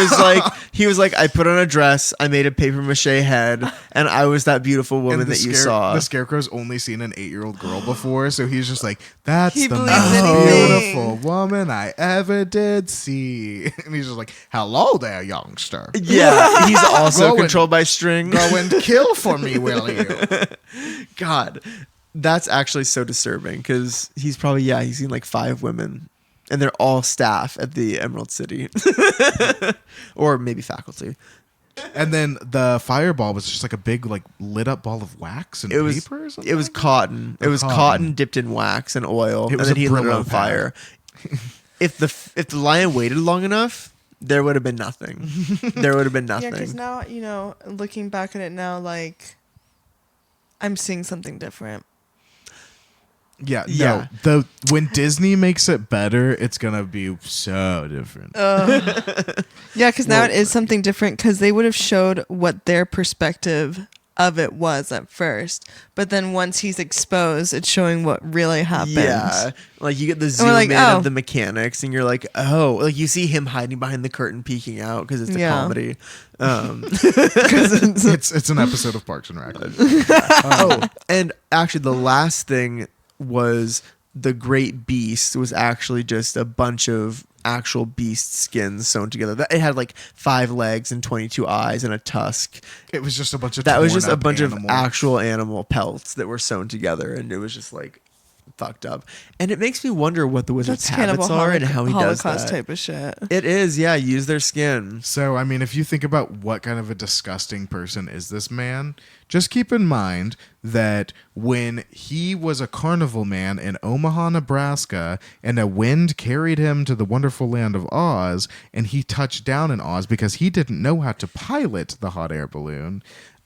[SPEAKER 1] was like, I put on a dress, I made a paper mache head, and I was that beautiful woman
[SPEAKER 3] And
[SPEAKER 1] that you saw.
[SPEAKER 3] The Scarecrow's only seen an 8-year-old girl before, so he's just like, that's
[SPEAKER 2] He
[SPEAKER 3] the
[SPEAKER 2] believes
[SPEAKER 3] most
[SPEAKER 2] anything.
[SPEAKER 3] beautiful woman I ever did see. And he's just like, hello there, youngster.
[SPEAKER 1] Yeah, he's also
[SPEAKER 3] Go and-
[SPEAKER 1] controlled by string.
[SPEAKER 3] Go and kill for me, will you?
[SPEAKER 1] God, that's actually so disturbing because he's probably he's seen like 5 women, and they're all staff at the Emerald City, or maybe faculty.
[SPEAKER 3] And then the fireball was just like a big, like, lit up ball of wax and
[SPEAKER 1] It was
[SPEAKER 3] paper or something?
[SPEAKER 1] it was cotton. It was
[SPEAKER 3] cotton.
[SPEAKER 1] cotton dipped in wax and oil,
[SPEAKER 3] It
[SPEAKER 1] and
[SPEAKER 3] was
[SPEAKER 1] then
[SPEAKER 3] a
[SPEAKER 1] he lit it
[SPEAKER 3] Brillo
[SPEAKER 1] on
[SPEAKER 3] pad.
[SPEAKER 1] fire. If the lion waited long enough, there would have been nothing. There would have been
[SPEAKER 2] Yeah,
[SPEAKER 1] nothing.
[SPEAKER 2] because now, looking back at it now, like, I'm seeing something different.
[SPEAKER 3] Yeah,
[SPEAKER 1] Yeah.
[SPEAKER 3] no. When Disney makes it better, it's gonna be so different.
[SPEAKER 2] Yeah, because now it is something different because they would have showed what their perspective of it was at first. But then once he's exposed, it's showing what really happened.
[SPEAKER 1] Yeah, like you get the zoom
[SPEAKER 2] like,
[SPEAKER 1] in
[SPEAKER 2] oh.
[SPEAKER 1] of the mechanics, and you're like, oh, like you see him hiding behind the curtain, peeking out because it's a
[SPEAKER 2] Yeah.
[SPEAKER 1] comedy.
[SPEAKER 3] It's an episode of Parks and Rec.
[SPEAKER 1] Oh, and actually, the last thing was the Great Beast was actually just a bunch of actual beast skins sewn together. It had like 5 legs and 22 eyes and a tusk.
[SPEAKER 3] It was just a bunch of
[SPEAKER 1] That was
[SPEAKER 3] torn
[SPEAKER 1] just a
[SPEAKER 3] up
[SPEAKER 1] bunch of
[SPEAKER 3] animals.
[SPEAKER 1] actual animal pelts that were sewn together, and it was just like fucked up. And it makes me wonder what the wizard's
[SPEAKER 2] That's
[SPEAKER 1] habits
[SPEAKER 2] cannibal
[SPEAKER 1] are and how he does
[SPEAKER 2] Holocaust
[SPEAKER 1] that.
[SPEAKER 2] type of shit.
[SPEAKER 1] It is, yeah. Use their skin.
[SPEAKER 3] So, I mean, if you think about what kind of a disgusting person is this man, just keep in mind that when he was a carnival man in Omaha, Nebraska, and a wind carried him to the wonderful land of Oz, and he touched down in Oz because he didn't know how to pilot the hot air balloon,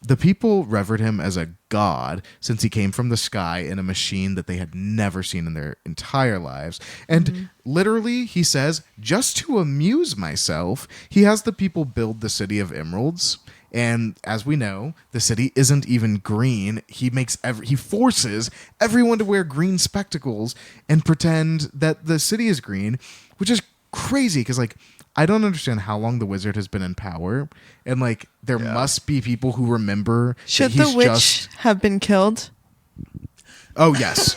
[SPEAKER 3] the people revered him as a god since he came from the sky in a machine that they had never seen in their entire lives. And literally, he says, just to amuse myself, he has the people build the city of emeralds. And as we know, the city isn't even green. He forces everyone to wear green spectacles and pretend that the city is green, which is crazy because, like, I don't understand how long the wizard has been in power, and like there must be people who remember.
[SPEAKER 2] Should
[SPEAKER 3] that he's
[SPEAKER 2] the witch
[SPEAKER 3] just-
[SPEAKER 2] have been killed?
[SPEAKER 3] Oh yes,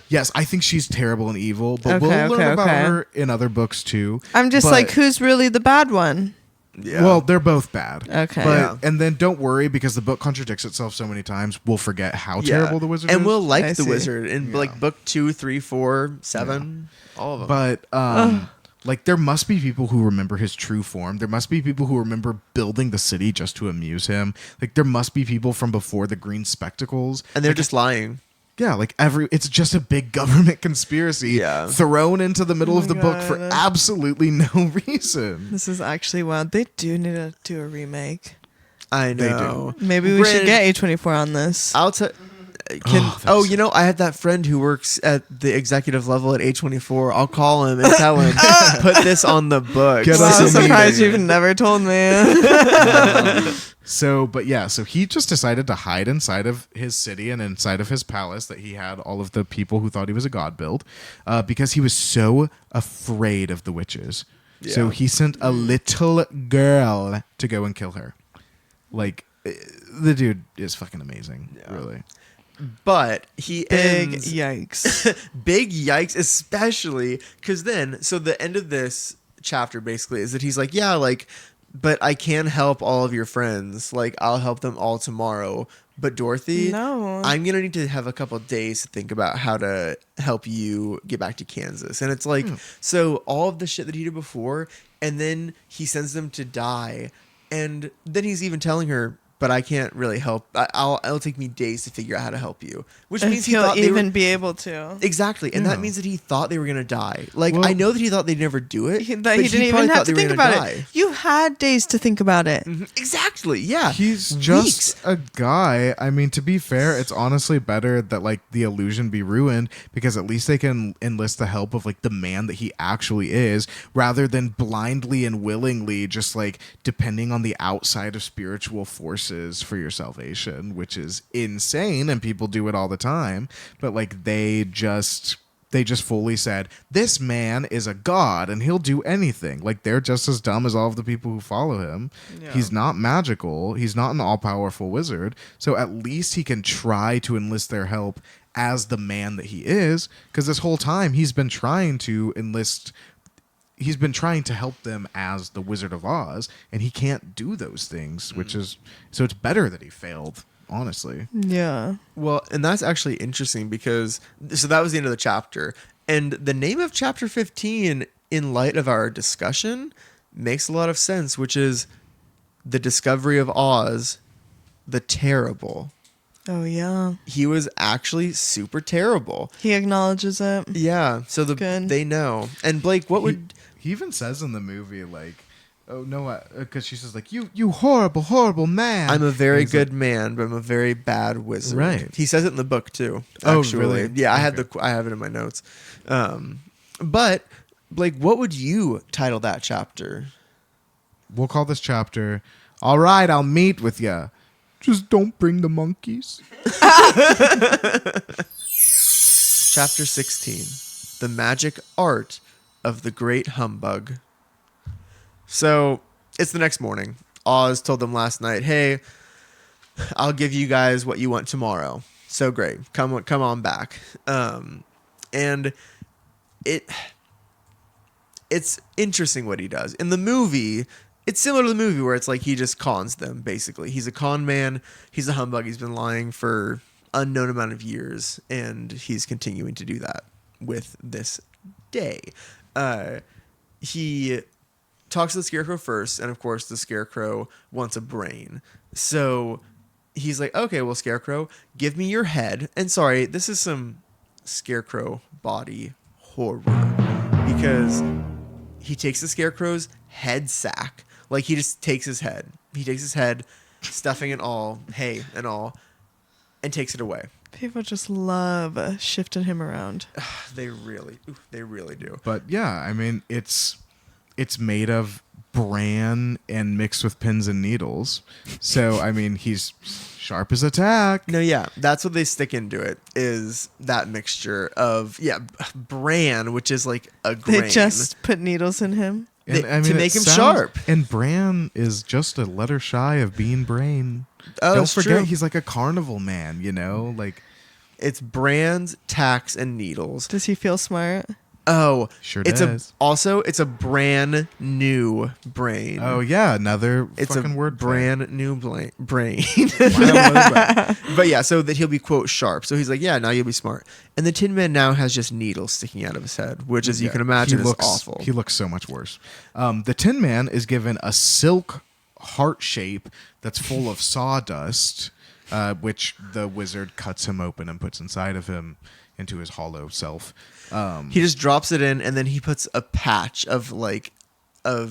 [SPEAKER 3] yes. I think she's terrible and evil, but we'll
[SPEAKER 2] Okay,
[SPEAKER 3] learn
[SPEAKER 2] okay,
[SPEAKER 3] about
[SPEAKER 2] okay.
[SPEAKER 3] her in other books too.
[SPEAKER 2] I'm just
[SPEAKER 3] But-
[SPEAKER 2] like, who's really the bad one?
[SPEAKER 1] Yeah.
[SPEAKER 3] Well, they're both bad.
[SPEAKER 2] Okay.
[SPEAKER 3] But,
[SPEAKER 1] Yeah.
[SPEAKER 3] and then don't worry because the book contradicts itself so many times. We'll forget how terrible the wizard is.
[SPEAKER 1] and we'll like
[SPEAKER 2] I
[SPEAKER 1] the
[SPEAKER 2] see.
[SPEAKER 1] wizard in
[SPEAKER 3] Yeah.
[SPEAKER 1] like book 2, 3, 4, 7, all of them.
[SPEAKER 3] But like there must be people who remember his true form. There must be people who remember building the city just to amuse him. Like there must be people from before the green spectacles.
[SPEAKER 1] And they're just lying.
[SPEAKER 3] Yeah, like it's just a big government conspiracy
[SPEAKER 1] Yeah.
[SPEAKER 3] thrown into the middle
[SPEAKER 2] Oh
[SPEAKER 3] of the
[SPEAKER 2] my
[SPEAKER 3] book for
[SPEAKER 2] God.
[SPEAKER 3] absolutely no reason.
[SPEAKER 2] This is actually wild. They do need to do a remake.
[SPEAKER 1] I
[SPEAKER 3] They do.
[SPEAKER 1] know.
[SPEAKER 2] Maybe we should
[SPEAKER 1] Brandon,
[SPEAKER 2] get A24 on this.
[SPEAKER 1] I'll tell.
[SPEAKER 3] that's-
[SPEAKER 1] You know, I had that friend who works at the executive level at A24. I'll call him and tell him, put this on the book.
[SPEAKER 3] Get
[SPEAKER 2] Wow,
[SPEAKER 3] us
[SPEAKER 2] I'm
[SPEAKER 3] a
[SPEAKER 2] surprised
[SPEAKER 3] meeting.
[SPEAKER 2] you've never told me.
[SPEAKER 3] So he just decided to hide inside of his city and inside of his palace that he had all of the people who thought he was a god build because he was so afraid of the witches. So
[SPEAKER 1] Yeah.
[SPEAKER 3] he sent a little girl to go and kill her. Like, the dude is fucking amazing, really.
[SPEAKER 1] But he
[SPEAKER 2] Big
[SPEAKER 1] ends
[SPEAKER 2] yikes.
[SPEAKER 1] big yikes, especially because then, so the end of this chapter basically is that he's like, yeah, like, but I can help all of your friends. Like, I'll help them all tomorrow. But Dorothy,
[SPEAKER 2] No.
[SPEAKER 1] I'm gonna need to have a couple of days to think about how to help you get back to Kansas. And it's like, so all of the shit that he did before, and then he sends them to die, and then he's even telling her, but I can't really help. It'll take me days to figure out how to help you, which
[SPEAKER 2] If
[SPEAKER 1] means he
[SPEAKER 2] he'll
[SPEAKER 1] thought they
[SPEAKER 2] even
[SPEAKER 1] were,
[SPEAKER 2] be able to.
[SPEAKER 1] exactly, and
[SPEAKER 3] Yeah.
[SPEAKER 1] that means that he thought they were gonna die. Like,
[SPEAKER 3] Well-
[SPEAKER 1] I know that he thought they'd never do it,
[SPEAKER 2] That
[SPEAKER 1] but
[SPEAKER 2] he didn't
[SPEAKER 1] probably
[SPEAKER 2] even have
[SPEAKER 1] thought
[SPEAKER 2] to
[SPEAKER 1] they were
[SPEAKER 2] think
[SPEAKER 1] gonna
[SPEAKER 2] about it. You had days to think about it.
[SPEAKER 1] Mhm. Exactly, yeah.
[SPEAKER 3] He's
[SPEAKER 1] Weeks.
[SPEAKER 3] just a guy. I mean, to be fair, it's honestly better that like the illusion be ruined because at least they can enlist the help of like the man that he actually is rather than blindly and willingly just like depending on the outside of spiritual forces for your salvation, which is insane and people do it all the time. But like they they just fully said, this man is a god and he'll do anything. Like, they're just as dumb as all of the people who follow him.
[SPEAKER 2] Yeah.
[SPEAKER 3] He's not magical. He's not an all-powerful wizard. So at least he can try to enlist their help as the man that he is. Because this whole time, he's been trying to help them as the Wizard of Oz, and he can't do those things, which is... So it's better that he failed, honestly.
[SPEAKER 2] Yeah.
[SPEAKER 1] Well, and that's actually interesting because so that was the end of the chapter. And the name of chapter 15 in light of our discussion makes a lot of sense, which is The Discovery of Oz, the Terrible.
[SPEAKER 2] Oh, yeah.
[SPEAKER 1] He was actually super terrible.
[SPEAKER 2] He acknowledges it.
[SPEAKER 1] Yeah, so
[SPEAKER 2] Good.
[SPEAKER 1] they know. And Blake, what would
[SPEAKER 3] He even says in the movie, like, oh, no, because she says, like, you horrible, horrible man.
[SPEAKER 1] I'm a very
[SPEAKER 3] And he's
[SPEAKER 1] good man, but I'm a very bad wizard.
[SPEAKER 3] Right.
[SPEAKER 1] He says it in the book too.
[SPEAKER 3] Oh,
[SPEAKER 1] Actually.
[SPEAKER 3] really?
[SPEAKER 1] Yeah, I
[SPEAKER 3] Okay.
[SPEAKER 1] I have it in my notes. But Blake, what would you title that chapter?
[SPEAKER 3] We'll call this chapter, all right, I'll meet with ya. Just don't bring the monkeys.
[SPEAKER 1] Chapter 16: The Magic Art of the Great Humbug. So it's the next morning. Oz told them last night, "Hey, I'll give you guys what you want tomorrow." So great, come on back. And it's interesting what he does in the movie. It's similar to the movie where it's like he just cons them. Basically, he's a con man. He's a humbug. He's been lying for unknown amount of years, and he's continuing to do that with this day. He talks to the Scarecrow first, and of course the Scarecrow wants a brain. So he's like, okay, well, Scarecrow, give me your head. And sorry, this is some Scarecrow body horror, because he takes the Scarecrow's head sack. Like, he just takes his head. He takes his head, stuffing and all, hay and all, and takes it away.
[SPEAKER 2] People just love shifting him around.
[SPEAKER 1] They really do.
[SPEAKER 3] But yeah, I mean, it's made of bran and mixed with pins and needles. So, I mean, he's sharp as a tack.
[SPEAKER 1] No, yeah, that's what they stick into it, is that mixture of, bran, which is like a grain.
[SPEAKER 2] They just put needles in him.
[SPEAKER 3] And,
[SPEAKER 1] to
[SPEAKER 3] it
[SPEAKER 1] make him
[SPEAKER 3] sounds-
[SPEAKER 1] sharp.
[SPEAKER 3] And bran is just a letter shy of being brain.
[SPEAKER 1] Oh,
[SPEAKER 3] Don't
[SPEAKER 1] that's
[SPEAKER 3] forget,
[SPEAKER 1] true.
[SPEAKER 3] he's like a carnival man, you know? Like,
[SPEAKER 1] It's brands, tacks, and needles.
[SPEAKER 2] Does he feel smart?
[SPEAKER 1] Oh,
[SPEAKER 3] Sure
[SPEAKER 1] it's
[SPEAKER 3] does.
[SPEAKER 1] it's a brand new brain.
[SPEAKER 3] oh, yeah, another
[SPEAKER 1] It's
[SPEAKER 3] fucking
[SPEAKER 1] a
[SPEAKER 3] word.
[SPEAKER 1] brand new brain.
[SPEAKER 3] Wow.
[SPEAKER 1] But yeah, so that he'll be, quote, sharp. So he's like, yeah, now you'll be smart. And the Tin Man now has just needles sticking out of his head, which, as you can imagine, is awful.
[SPEAKER 3] He looks so much worse. The Tin Man is given a silk heart shape that's full of sawdust, which the wizard cuts him open and puts inside of him into his hollow self.
[SPEAKER 1] He just drops it in, and then he puts a patch of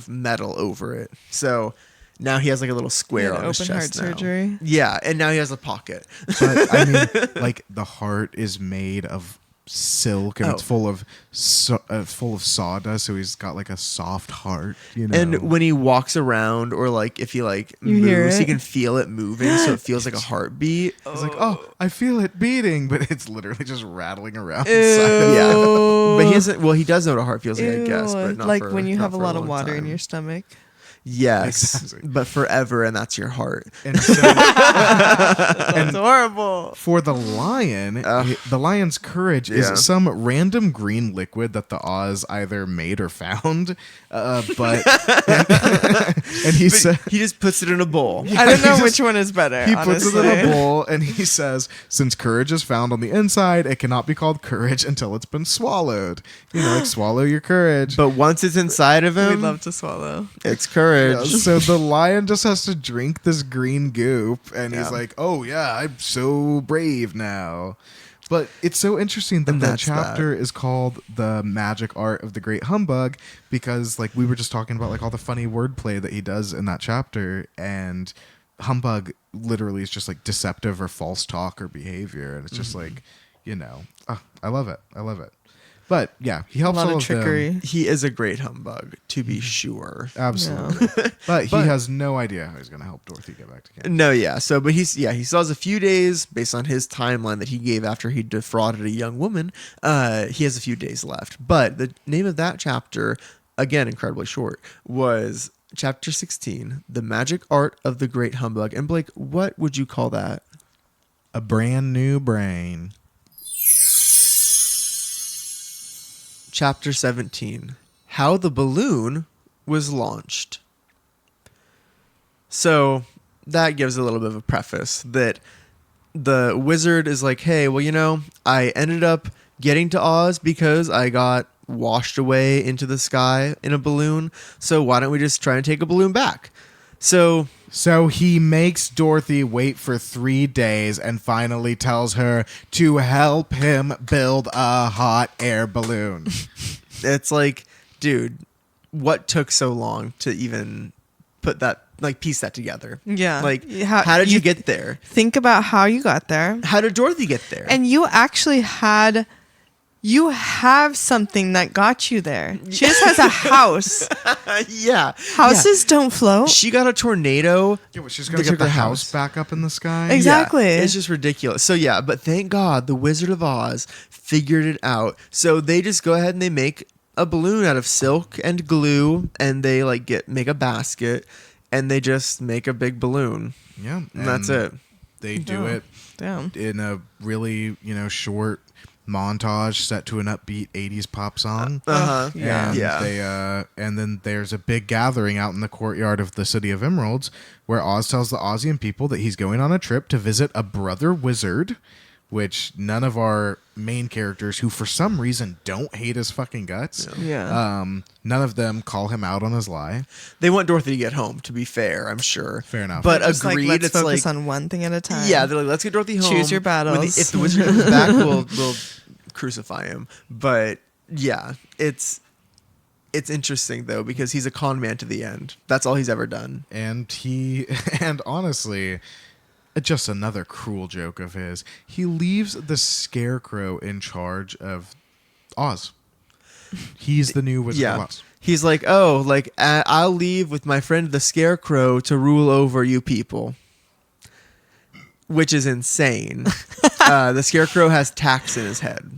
[SPEAKER 1] metal over it. So now he has like a little square
[SPEAKER 2] He had
[SPEAKER 1] on his
[SPEAKER 2] open
[SPEAKER 1] chest
[SPEAKER 2] heart
[SPEAKER 1] now.
[SPEAKER 2] surgery.
[SPEAKER 1] Yeah, and now he has a pocket.
[SPEAKER 3] But I mean, like, the heart is made of silk and
[SPEAKER 1] Oh.
[SPEAKER 3] it's full of sawdust, so he's got like a soft heart, you know.
[SPEAKER 1] And when he walks around, or like if he like
[SPEAKER 2] You hear
[SPEAKER 1] moves, he
[SPEAKER 2] it?
[SPEAKER 1] can feel it moving, so it feels like a heartbeat.
[SPEAKER 3] he's like, oh, I feel it beating, but it's literally just rattling around inside of him.
[SPEAKER 1] Yeah, but he doesn't. Well, he does know what a heart feels like, I guess,
[SPEAKER 2] Ew,
[SPEAKER 1] but not
[SPEAKER 2] like
[SPEAKER 1] for-
[SPEAKER 2] when you
[SPEAKER 1] not
[SPEAKER 2] have a
[SPEAKER 1] for
[SPEAKER 2] lot of
[SPEAKER 1] long
[SPEAKER 2] water in
[SPEAKER 1] time.
[SPEAKER 2] your stomach.
[SPEAKER 1] Yes,
[SPEAKER 3] Exactly.
[SPEAKER 1] but forever, and that's your heart.
[SPEAKER 3] And so
[SPEAKER 2] That's horrible.
[SPEAKER 3] for the lion,
[SPEAKER 1] Ugh.
[SPEAKER 3] the lion's courage
[SPEAKER 1] Yeah.
[SPEAKER 3] is some random green liquid that the Oz either made or found. But and he
[SPEAKER 1] But
[SPEAKER 3] said
[SPEAKER 1] he just puts it in a bowl.
[SPEAKER 2] I don't know
[SPEAKER 3] He
[SPEAKER 2] which
[SPEAKER 3] just-
[SPEAKER 2] one is better.
[SPEAKER 3] he puts it in a
[SPEAKER 2] honestly.
[SPEAKER 3] bowl and he says, since courage is found on the inside, it cannot be called courage until it's been swallowed. You know, like, swallow your courage.
[SPEAKER 1] But once it's inside of
[SPEAKER 2] We
[SPEAKER 1] him,
[SPEAKER 2] love to swallow.
[SPEAKER 1] it's courage.
[SPEAKER 3] Yeah, so the lion just has to drink this green goop, and he's
[SPEAKER 1] Yeah.
[SPEAKER 3] like, "Oh yeah, I'm so brave now." But it's so interesting that
[SPEAKER 1] And
[SPEAKER 3] that
[SPEAKER 1] that's
[SPEAKER 3] chapter is called "The Magic Art of the Great Humbug" because, like, we were just talking about, like, all the funny wordplay that he does in that chapter, and humbug literally is just like deceptive or false talk or behavior, and it's just like, you know, I love it. I love it. But yeah, he
[SPEAKER 2] A
[SPEAKER 3] helps
[SPEAKER 2] lot
[SPEAKER 3] all
[SPEAKER 2] of
[SPEAKER 3] of them.
[SPEAKER 2] trickery.
[SPEAKER 1] He is a great humbug, to be sure.
[SPEAKER 3] Absolutely. But he
[SPEAKER 1] But-
[SPEAKER 3] has no idea how he's going to help Dorothy get back to camp.
[SPEAKER 1] No, yeah. So, but he still has a few days based on his timeline that he gave after he defrauded a young woman. He has a few days left. But the name of that chapter, again, incredibly short, was chapter 16, The Magic Art of the Great Humbug. And Blake, what would you call that?
[SPEAKER 3] A brand new brain.
[SPEAKER 1] Chapter 17, How the Balloon Was Launched. So that gives a little bit of a preface that the wizard is like, hey, well, you know, I ended up getting to Oz because I got washed away into the sky in a balloon. So why don't we just try and take a balloon back? So
[SPEAKER 3] So he makes Dorothy wait for 3 days and finally tells her to help him build a hot air balloon.
[SPEAKER 1] it's like, dude, what took so long to even put that, like, piece that together?
[SPEAKER 2] Yeah.
[SPEAKER 1] Like,
[SPEAKER 2] How-
[SPEAKER 1] how did you
[SPEAKER 2] you-
[SPEAKER 1] get there?
[SPEAKER 2] Think about how you got there.
[SPEAKER 1] How did Dorothy get there?
[SPEAKER 2] And you actually have something that got you there. She just has a house.
[SPEAKER 1] yeah.
[SPEAKER 2] Houses don't float.
[SPEAKER 1] She got a tornado.
[SPEAKER 3] Yeah, well, she's going
[SPEAKER 1] They
[SPEAKER 3] to
[SPEAKER 1] took
[SPEAKER 3] get the
[SPEAKER 1] her
[SPEAKER 3] house
[SPEAKER 1] house.
[SPEAKER 3] back up in the sky.
[SPEAKER 2] Exactly.
[SPEAKER 1] Yeah, it's just ridiculous. So yeah, but thank God the Wizard of Oz figured it out. So they just go ahead and they make a balloon out of silk and glue, and they like make a basket, and they just make a big balloon.
[SPEAKER 3] Yeah.
[SPEAKER 1] And that's it.
[SPEAKER 3] They do
[SPEAKER 2] Yeah.
[SPEAKER 3] it
[SPEAKER 2] Damn.
[SPEAKER 3] in a really, short montage set to an upbeat 80s pop song.
[SPEAKER 1] Uh-huh.
[SPEAKER 2] Yeah.
[SPEAKER 3] And
[SPEAKER 1] Yeah.
[SPEAKER 3] they and then there's a big gathering out in the courtyard of the City of Emeralds where Oz tells the Ozian people that he's going on a trip to visit a brother wizard, which none of our main characters, who for some reason don't hate his fucking guts,
[SPEAKER 2] Yeah.
[SPEAKER 3] none of them call him out on his lie.
[SPEAKER 1] They want Dorothy to get home, to be fair, I'm sure.
[SPEAKER 3] Fair enough.
[SPEAKER 1] But
[SPEAKER 2] Just
[SPEAKER 1] agreed,
[SPEAKER 2] let's
[SPEAKER 1] it's
[SPEAKER 2] focus
[SPEAKER 1] like
[SPEAKER 2] on one thing at a time.
[SPEAKER 1] yeah, they're like, let's get Dorothy home.
[SPEAKER 2] Choose your battles.
[SPEAKER 1] If the wizard comes back, we'll crucify him. But yeah, it's interesting though because he's a con man to the end. That's all he's ever done.
[SPEAKER 3] And and honestly, just another cruel joke of his. He leaves the Scarecrow in charge of Oz. He's the new Wizard of
[SPEAKER 1] Yeah.
[SPEAKER 3] Oz.
[SPEAKER 1] He's like, oh, like I'll leave with my friend the Scarecrow to rule over you people, which is insane. The Scarecrow has tacks in his head.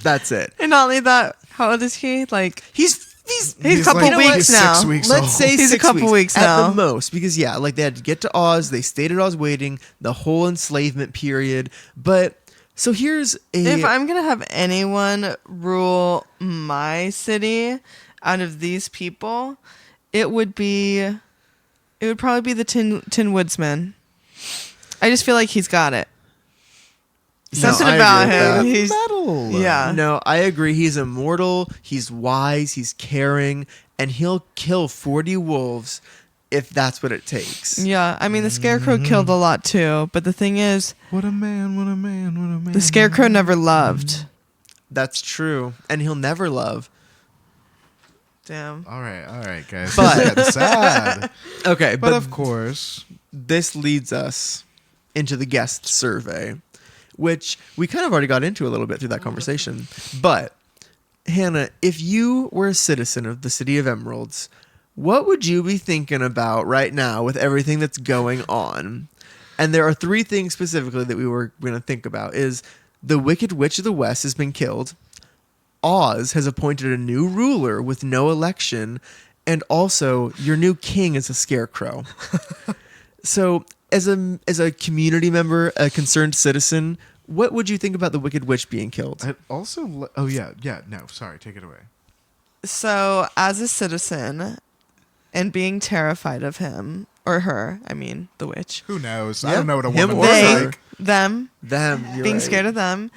[SPEAKER 1] That's it.
[SPEAKER 2] And not only that, how old is he? Like
[SPEAKER 1] He's
[SPEAKER 2] He's a couple
[SPEAKER 3] like-
[SPEAKER 2] weeks
[SPEAKER 3] he's
[SPEAKER 2] now.
[SPEAKER 3] 6 weeks
[SPEAKER 1] Let's
[SPEAKER 3] old.
[SPEAKER 1] say
[SPEAKER 2] He's a
[SPEAKER 1] 6
[SPEAKER 2] couple weeks
[SPEAKER 1] at
[SPEAKER 2] now.
[SPEAKER 1] the most, because yeah, like they had to get to Oz. They stayed at Oz waiting the whole enslavement period. But so here's
[SPEAKER 2] if
[SPEAKER 1] a
[SPEAKER 2] I'm gonna have anyone rule my city out of these people, it would probably be the Tin Woodsman. I just feel like he's got it. Something
[SPEAKER 1] I
[SPEAKER 2] about
[SPEAKER 1] agree with
[SPEAKER 2] him.
[SPEAKER 1] that.
[SPEAKER 2] He's
[SPEAKER 3] Metal.
[SPEAKER 2] yeah.
[SPEAKER 1] No, I agree. He's immortal. He's wise. He's caring, and he'll kill 40 wolves if that's what it takes.
[SPEAKER 2] Yeah, I mean the Scarecrow killed a lot too, but the thing is,
[SPEAKER 3] What a man, what a man, what a man.
[SPEAKER 2] the Scarecrow never loved.
[SPEAKER 1] That's true, and he'll never love.
[SPEAKER 2] Damn.
[SPEAKER 3] All right, guys.
[SPEAKER 1] But-
[SPEAKER 3] This is getting sad.
[SPEAKER 1] Okay,
[SPEAKER 3] But
[SPEAKER 1] but
[SPEAKER 3] of course,
[SPEAKER 1] this leads us into the guest survey, which we kind of already got into a little bit through that conversation. But Hannah, if you were a citizen of the City of Emeralds, what would you be thinking about right now with everything that's going on? And there are 3 things specifically that we were going to think about is the Wicked Witch of the West has been killed. Oz has appointed a new ruler with no election, and also your new king is a scarecrow. So, as a community member, a concerned citizen, what would you think about the Wicked Witch being killed?
[SPEAKER 3] I also. No, sorry, take it away.
[SPEAKER 2] So, as a citizen and being terrified of him or her, I mean, the witch,
[SPEAKER 3] Who knows?
[SPEAKER 1] Yeah,
[SPEAKER 3] I don't know what a
[SPEAKER 1] him
[SPEAKER 3] woman
[SPEAKER 1] or
[SPEAKER 3] looks
[SPEAKER 1] her.
[SPEAKER 2] they,
[SPEAKER 3] like.
[SPEAKER 2] them,
[SPEAKER 1] Them, you're
[SPEAKER 2] being
[SPEAKER 1] right.
[SPEAKER 2] scared of them,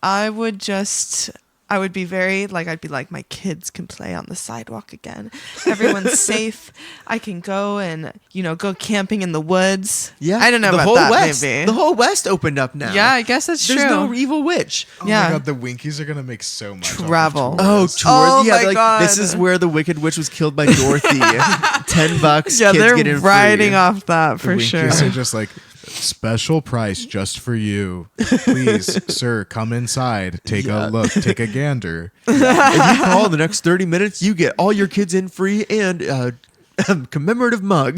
[SPEAKER 2] I would be very I'd be like, my kids can play on the sidewalk again. Everyone's safe. I can go and go camping in the woods.
[SPEAKER 1] Yeah,
[SPEAKER 2] I don't know
[SPEAKER 1] the
[SPEAKER 2] about
[SPEAKER 1] whole
[SPEAKER 2] that.
[SPEAKER 1] West.
[SPEAKER 2] Maybe
[SPEAKER 1] The whole West opened up now.
[SPEAKER 2] yeah, I guess that's
[SPEAKER 1] There's
[SPEAKER 2] true.
[SPEAKER 1] no evil witch.
[SPEAKER 3] Oh
[SPEAKER 2] Yeah.
[SPEAKER 3] my god, the Winkies are gonna make so much. off of
[SPEAKER 2] Travel.
[SPEAKER 3] tours.
[SPEAKER 1] Oh, tours.
[SPEAKER 2] Oh
[SPEAKER 1] yeah,
[SPEAKER 2] my
[SPEAKER 1] like,
[SPEAKER 2] God.
[SPEAKER 1] this is where the Wicked Witch was killed by Dorothy. $10.
[SPEAKER 2] yeah,
[SPEAKER 1] kids
[SPEAKER 2] they're
[SPEAKER 1] get in
[SPEAKER 2] riding
[SPEAKER 1] free.
[SPEAKER 2] off that
[SPEAKER 3] The
[SPEAKER 2] for sure.
[SPEAKER 3] Winkies are just like, special price just for you. Please, sir, come inside. Take
[SPEAKER 1] Yeah.
[SPEAKER 3] a look. Take a gander.
[SPEAKER 1] If you call in the next 30 minutes, you get all your kids in free and commemorative mug.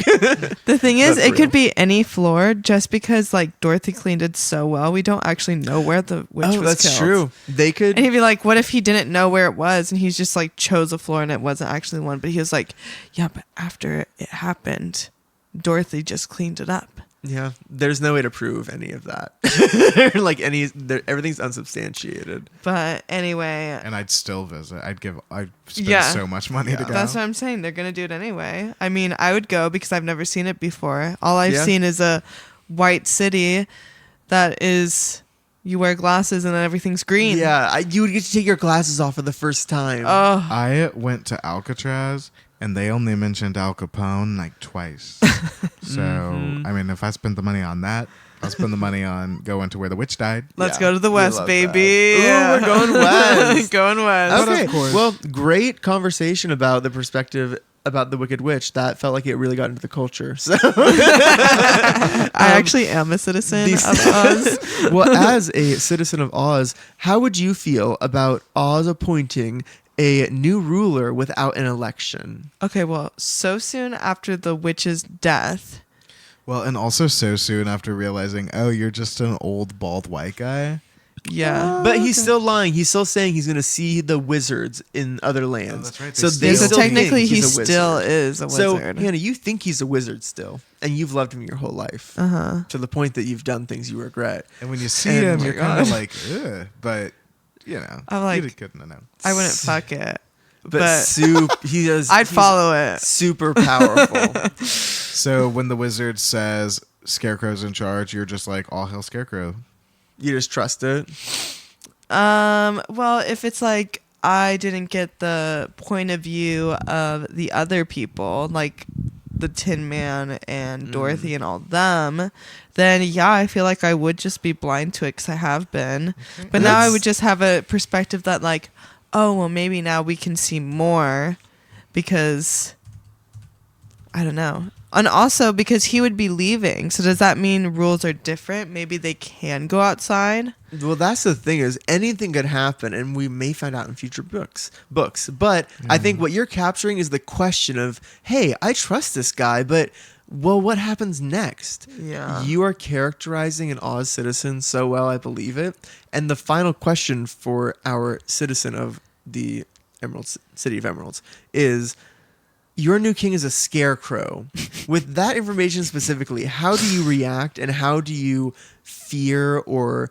[SPEAKER 2] The thing is,
[SPEAKER 1] That's
[SPEAKER 2] it could
[SPEAKER 1] real.
[SPEAKER 2] be any floor just because like Dorothy cleaned it so well. We don't actually know where the witch was
[SPEAKER 1] That's
[SPEAKER 2] killed.
[SPEAKER 1] true. They could.
[SPEAKER 2] And he'd be like, what if he didn't know where it was and he's just like chose a floor and it wasn't actually one? But he was like, yeah, but after it happened, Dorothy just cleaned it up.
[SPEAKER 1] Yeah, there's no way to prove any of that. Like everything's unsubstantiated.
[SPEAKER 2] But anyway,
[SPEAKER 3] And I'd still visit. I'd spend
[SPEAKER 2] Yeah.
[SPEAKER 3] so much money to go.
[SPEAKER 2] that's what I'm saying. They're going to do it anyway. I mean, I would go because I've never seen it before. All I've
[SPEAKER 1] Yeah.
[SPEAKER 2] seen is a white city that is, you wear glasses and then everything's green.
[SPEAKER 1] Yeah, you would get to take your glasses off for the first time.
[SPEAKER 2] Oh,
[SPEAKER 3] I went to Alcatraz and they only mentioned Al Capone like twice. So, I mean, if I spend the money on that, I'll spend the money on going to where the witch died.
[SPEAKER 2] let's
[SPEAKER 1] Yeah,
[SPEAKER 2] go to the
[SPEAKER 1] we
[SPEAKER 2] west,
[SPEAKER 1] love
[SPEAKER 2] baby.
[SPEAKER 1] that. Ooh, we're going west.
[SPEAKER 2] Going west.
[SPEAKER 3] But
[SPEAKER 1] Okay,
[SPEAKER 3] of course-
[SPEAKER 1] well, great conversation about the perspective about the Wicked Witch. That felt like it really got into the culture. So,
[SPEAKER 2] I actually am a citizen
[SPEAKER 1] these-
[SPEAKER 2] of Oz.
[SPEAKER 1] well, as a citizen of Oz, how would you feel about Oz appointing a new ruler without an election?
[SPEAKER 2] Okay, well, so soon after the witch's death,
[SPEAKER 3] Well, and also so soon after realizing, oh, you're just an old bald white guy.
[SPEAKER 2] yeah.
[SPEAKER 1] But he's still lying. He's still saying he's going to see the wizards in other lands.
[SPEAKER 3] that's right.
[SPEAKER 1] So
[SPEAKER 3] They
[SPEAKER 1] they
[SPEAKER 3] still
[SPEAKER 2] so
[SPEAKER 1] still
[SPEAKER 2] technically,
[SPEAKER 1] think
[SPEAKER 2] he
[SPEAKER 1] he's a
[SPEAKER 2] still
[SPEAKER 1] wizard.
[SPEAKER 2] is a
[SPEAKER 1] So,
[SPEAKER 2] wizard.
[SPEAKER 1] Hannah, you think he's a wizard still, and you've loved him your whole life to the point that you've done things you regret.
[SPEAKER 3] And when you see
[SPEAKER 1] And-
[SPEAKER 3] him,
[SPEAKER 1] Oh my
[SPEAKER 3] you're kind of
[SPEAKER 2] God.
[SPEAKER 3] like, ugh. But, you know,
[SPEAKER 2] I'm like-
[SPEAKER 3] you couldn't have known.
[SPEAKER 2] I wouldn't fuck it.
[SPEAKER 1] But, he does.
[SPEAKER 2] I'd
[SPEAKER 1] he's
[SPEAKER 2] follow it.
[SPEAKER 1] Super powerful.
[SPEAKER 3] So when the wizard says Scarecrow's in charge, you're just like, all hail Scarecrow.
[SPEAKER 1] You just trust it.
[SPEAKER 2] Well, if it's like I didn't get the point of view of the other people, like the Tin Man and Dorothy and all them, then yeah, I feel like I would just be blind to it because I have been. But now I
[SPEAKER 1] That's-
[SPEAKER 2] would just have a perspective that like, oh, well, maybe now we can see more because I don't know. And also because he would be leaving. So does that mean rules are different? Maybe they can go outside?
[SPEAKER 1] Well, that's the thing is anything could happen, and we may find out in future books. But I think what you're capturing is the question of, hey, I trust this guy, but well, what happens next?
[SPEAKER 2] Yeah.
[SPEAKER 1] You are characterizing an Oz citizen so well, I believe it. And the final question for our citizen of the City of Emeralds is, your new king is a scarecrow. With that information specifically, how do you react and how do you fear or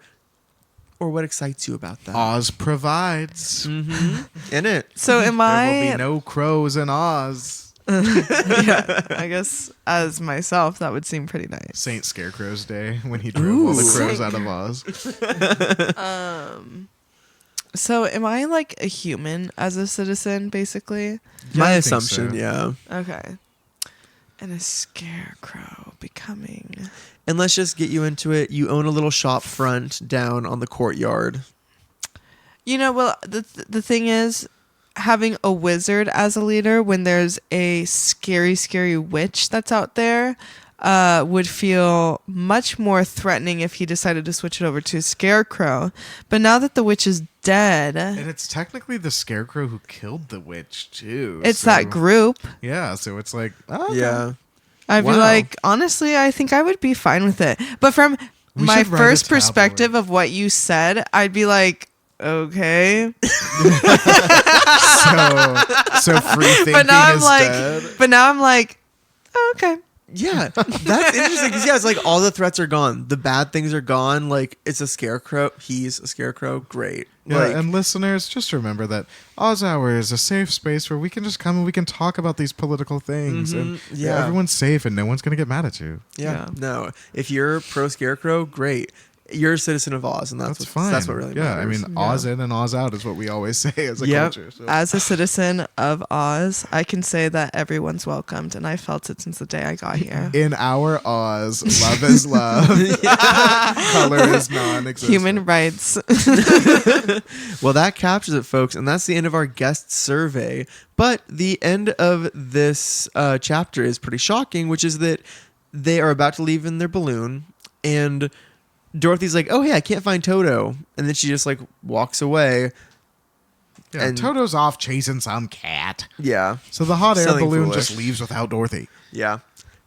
[SPEAKER 1] what excites you about that?
[SPEAKER 3] Oz provides.
[SPEAKER 1] In it.
[SPEAKER 2] So am
[SPEAKER 3] There will
[SPEAKER 2] I?
[SPEAKER 3] be no crows in Oz.
[SPEAKER 2] Yeah, I guess as myself, that would seem pretty nice.
[SPEAKER 3] Saint Scarecrow's Day when he drove all the
[SPEAKER 1] Ooh.
[SPEAKER 3] crows out of Oz.
[SPEAKER 2] So am I like a human as a citizen, basically?
[SPEAKER 1] My
[SPEAKER 3] I think
[SPEAKER 1] assumption,
[SPEAKER 3] so.
[SPEAKER 1] yeah.
[SPEAKER 2] Okay. And a scarecrow becoming.
[SPEAKER 1] And let's just get you into it. You own a little shop front down on the courtyard.
[SPEAKER 2] You know, well, the thing is, having a wizard as a leader when there's a scary, scary witch that's out there would feel much more threatening if he decided to switch it over to a scarecrow. But now that the witch is dead,
[SPEAKER 3] And it's technically the Scarecrow who killed the witch, too.
[SPEAKER 2] it's
[SPEAKER 3] so-
[SPEAKER 2] that group.
[SPEAKER 3] Yeah, so it's like, oh, okay.
[SPEAKER 1] Yeah.
[SPEAKER 2] I'd be
[SPEAKER 1] Wow.
[SPEAKER 2] like, honestly, I think I would be fine with it. But from
[SPEAKER 3] We
[SPEAKER 2] my
[SPEAKER 3] should write a
[SPEAKER 2] first
[SPEAKER 3] tabloid.
[SPEAKER 2] perspective of what you said, I'd be like, okay.
[SPEAKER 3] So free thinking
[SPEAKER 2] But now I'm
[SPEAKER 3] is
[SPEAKER 2] like,
[SPEAKER 3] dead.
[SPEAKER 2] oh, okay.
[SPEAKER 1] Yeah. That's interesting because, yeah, it's like all the threats are gone. The bad things are gone. Like, it's a scarecrow. He's a scarecrow. Great.
[SPEAKER 3] Yeah,
[SPEAKER 1] Like,
[SPEAKER 3] and listeners, just remember that Oz Hour is a safe space where we can just come and we can talk about these political things. And
[SPEAKER 1] yeah.
[SPEAKER 3] everyone's safe and no one's going to get mad at you.
[SPEAKER 1] yeah. No. If you're pro scarecrow, great. You're a citizen of Oz, and
[SPEAKER 3] That's fine.
[SPEAKER 1] That's what really
[SPEAKER 3] yeah,
[SPEAKER 1] matters.
[SPEAKER 3] I mean, Oz in and Oz out is what we always say as a
[SPEAKER 1] Yep.
[SPEAKER 3] culture. So.
[SPEAKER 2] As a citizen of Oz, I can say that everyone's welcomed, and I felt it since the day I got here.
[SPEAKER 3] In our Oz, love is love. Color is non-existent.
[SPEAKER 2] Human rights.
[SPEAKER 1] Well, that captures it, folks, and that's the end of our guest survey. But the end of this chapter is pretty shocking, which is that they are about to leave in their balloon, And Dorothy's like, oh, hey, I can't find Toto. And then she just like walks away.
[SPEAKER 3] Yeah,
[SPEAKER 1] And-
[SPEAKER 3] Toto's off chasing some cat.
[SPEAKER 1] Yeah.
[SPEAKER 3] So the hot air
[SPEAKER 1] Something
[SPEAKER 3] balloon
[SPEAKER 1] foolish.
[SPEAKER 3] just leaves without Dorothy.
[SPEAKER 1] Yeah.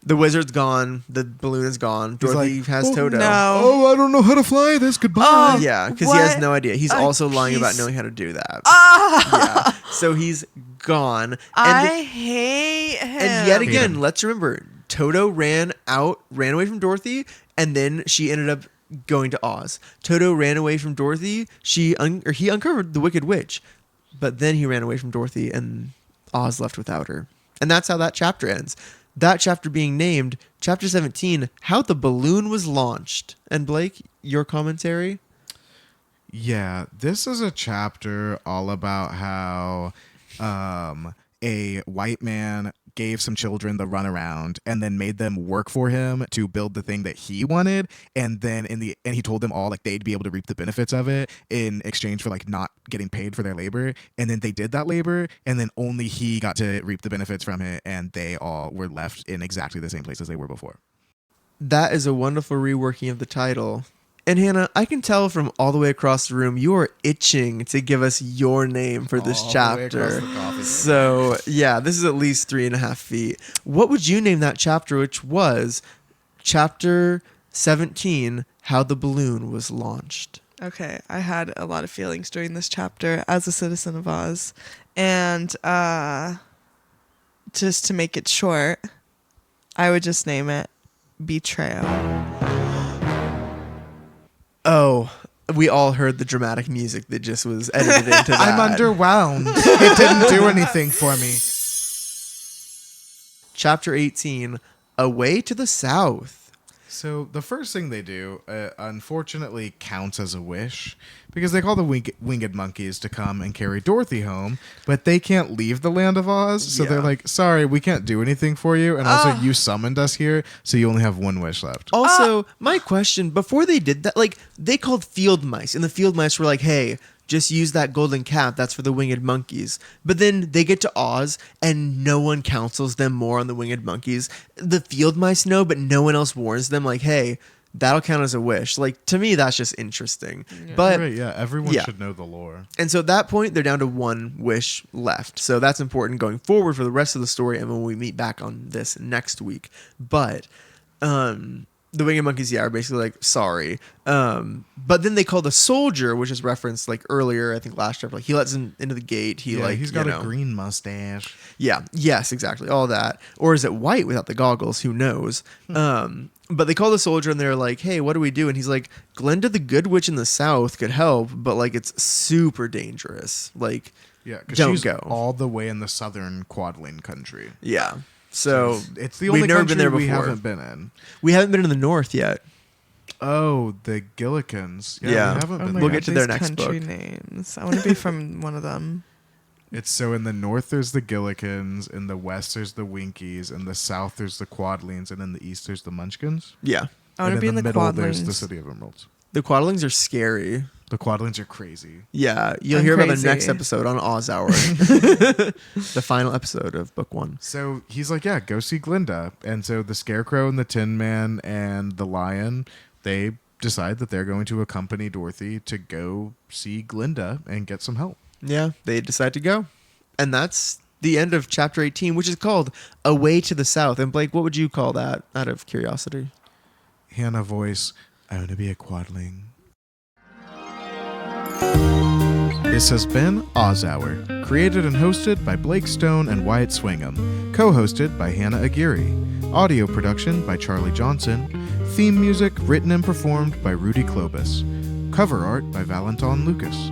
[SPEAKER 1] The wizard's gone. The balloon is gone. Dorothy
[SPEAKER 3] like,
[SPEAKER 1] has
[SPEAKER 3] "Oh,
[SPEAKER 1] Toto.
[SPEAKER 2] no.
[SPEAKER 3] Oh, I don't know how to fly this. Goodbye.
[SPEAKER 2] Oh,
[SPEAKER 1] Yeah, because he has
[SPEAKER 2] What?
[SPEAKER 1] no idea. He's
[SPEAKER 2] Oh,
[SPEAKER 1] also lying about
[SPEAKER 2] he's-
[SPEAKER 1] knowing how to do that.
[SPEAKER 2] Ah,
[SPEAKER 1] Yeah. So he's gone.
[SPEAKER 2] I hate him.
[SPEAKER 1] And yet
[SPEAKER 3] Hate
[SPEAKER 1] again,
[SPEAKER 3] him.
[SPEAKER 1] let's remember, Toto ran away from Dorothy, and then she ended up going to Oz. Toto ran away from Dorothy. He uncovered the Wicked Witch, but then he ran away from Dorothy, and Oz left without her. And that's how that chapter ends. That chapter being named Chapter 17, How the Balloon Was Launched. And Blake, your commentary?
[SPEAKER 3] Yeah, this is a chapter all about how a white man gave some children the runaround and then made them work for him to build the thing that he wanted, and then and he told them all like they'd be able to reap the benefits of it in exchange for like not getting paid for their labor, and then they did that labor, and then only he got to reap the benefits from it, and they all were left in exactly the same place as they were before.
[SPEAKER 1] That is a wonderful reworking of the title. And Hannah, I can tell from all the way across the room, you are itching to give us your name for this
[SPEAKER 3] All the way across
[SPEAKER 1] chapter.
[SPEAKER 3] the coffee table.
[SPEAKER 1] So, yeah, this is at least 3.5 feet. What would you name that chapter, which was Chapter 17, How the Balloon Was Launched?
[SPEAKER 2] Okay, I had a lot of feelings during this chapter as a citizen of Oz. And just to make it short, I would just name it Betrayal.
[SPEAKER 1] Oh, we all heard the dramatic music that just was edited into that.
[SPEAKER 3] I'm underwhelmed. It didn't do anything for me.
[SPEAKER 1] Chapter 18, Away to the South.
[SPEAKER 3] So the first thing they do, unfortunately, counts as a wish because they call the winged monkeys to come and carry Dorothy home, but they can't leave the land of Oz, so they're
[SPEAKER 1] Yeah.
[SPEAKER 3] like, "Sorry, we can't do anything for you." And also, you summoned us here, so you only have one wish left.
[SPEAKER 1] Also, my question, before they did that, like, they called field mice, and the field mice were like, hey, just use that golden cap, that's for the winged monkeys. But then they get to Oz, and no one counsels them more on the winged monkeys. The field mice know, but no one else warns them, like, hey, that'll count as a wish. Like, to me, that's just interesting. But
[SPEAKER 3] Right? Yeah, everyone
[SPEAKER 1] yeah.
[SPEAKER 3] should know the lore.
[SPEAKER 1] and so at that point, they're down to one wish left. So that's important going forward for the rest of the story and when we meet back on this next week. But the winged monkeys, yeah, are basically like, sorry. But then they call the soldier, which is referenced like earlier, I think last chapter, like he lets him into the gate. He
[SPEAKER 3] Yeah,
[SPEAKER 1] like,
[SPEAKER 3] he's got
[SPEAKER 1] you
[SPEAKER 3] a
[SPEAKER 1] know,
[SPEAKER 3] green mustache.
[SPEAKER 1] yeah, yes, exactly. All that. Or is it white without the goggles? Who knows? But they call the soldier and they're like, hey, what do we do? And he's like, Glinda the Good Witch in the South could help, but like it's super dangerous. Like,
[SPEAKER 3] Yeah, because
[SPEAKER 1] don't
[SPEAKER 3] she's
[SPEAKER 1] go.
[SPEAKER 3] all the way in the southern Quadling country.
[SPEAKER 1] Yeah. So
[SPEAKER 3] It's the
[SPEAKER 1] we've
[SPEAKER 3] only
[SPEAKER 1] never
[SPEAKER 3] country
[SPEAKER 1] been there
[SPEAKER 3] we
[SPEAKER 1] before.
[SPEAKER 3] haven't been in.
[SPEAKER 1] We haven't been in the North yet.
[SPEAKER 3] Oh, the Gillikins.
[SPEAKER 1] Yeah.
[SPEAKER 3] We haven't
[SPEAKER 2] Oh
[SPEAKER 3] been
[SPEAKER 2] my
[SPEAKER 1] We'll
[SPEAKER 3] there.
[SPEAKER 1] get to
[SPEAKER 2] God,
[SPEAKER 1] their
[SPEAKER 2] these
[SPEAKER 1] next
[SPEAKER 2] country
[SPEAKER 1] book.
[SPEAKER 2] names. I want to be from one of them.
[SPEAKER 3] It's so in the north there's the Gillikins, in the west there's the Winkies, in the south there's the Quadlings, and in the east there's the Munchkins.
[SPEAKER 1] Yeah.
[SPEAKER 2] I want
[SPEAKER 3] And
[SPEAKER 2] to be in the
[SPEAKER 3] middle there's the
[SPEAKER 2] Quadlings.
[SPEAKER 3] City of Emeralds.
[SPEAKER 1] The Quadlings are scary.
[SPEAKER 3] The Quadlings are crazy.
[SPEAKER 1] Yeah. You'll
[SPEAKER 2] I'm
[SPEAKER 1] hear about the
[SPEAKER 2] crazy.
[SPEAKER 1] next episode on Oz Hour. The final episode of book 1.
[SPEAKER 3] So he's like, yeah, go see Glinda. And so the Scarecrow and the Tin Man and the Lion, they decide that they're going to accompany Dorothy to go see Glinda and get some help.
[SPEAKER 1] Yeah. They decide to go. And that's the end of chapter 18, which is called Away to the South. And Blake, what would you call that out of curiosity?
[SPEAKER 3] Hannah voice, I want to be a Quadling. This has been Oz Hour, created and hosted by Blake Stone and Wyatt Swingham, co-hosted by Hannah Aguirre, audio production by Charlie Johnson, theme music written and performed by Rudy Klobus, cover art by Valentin Lucas.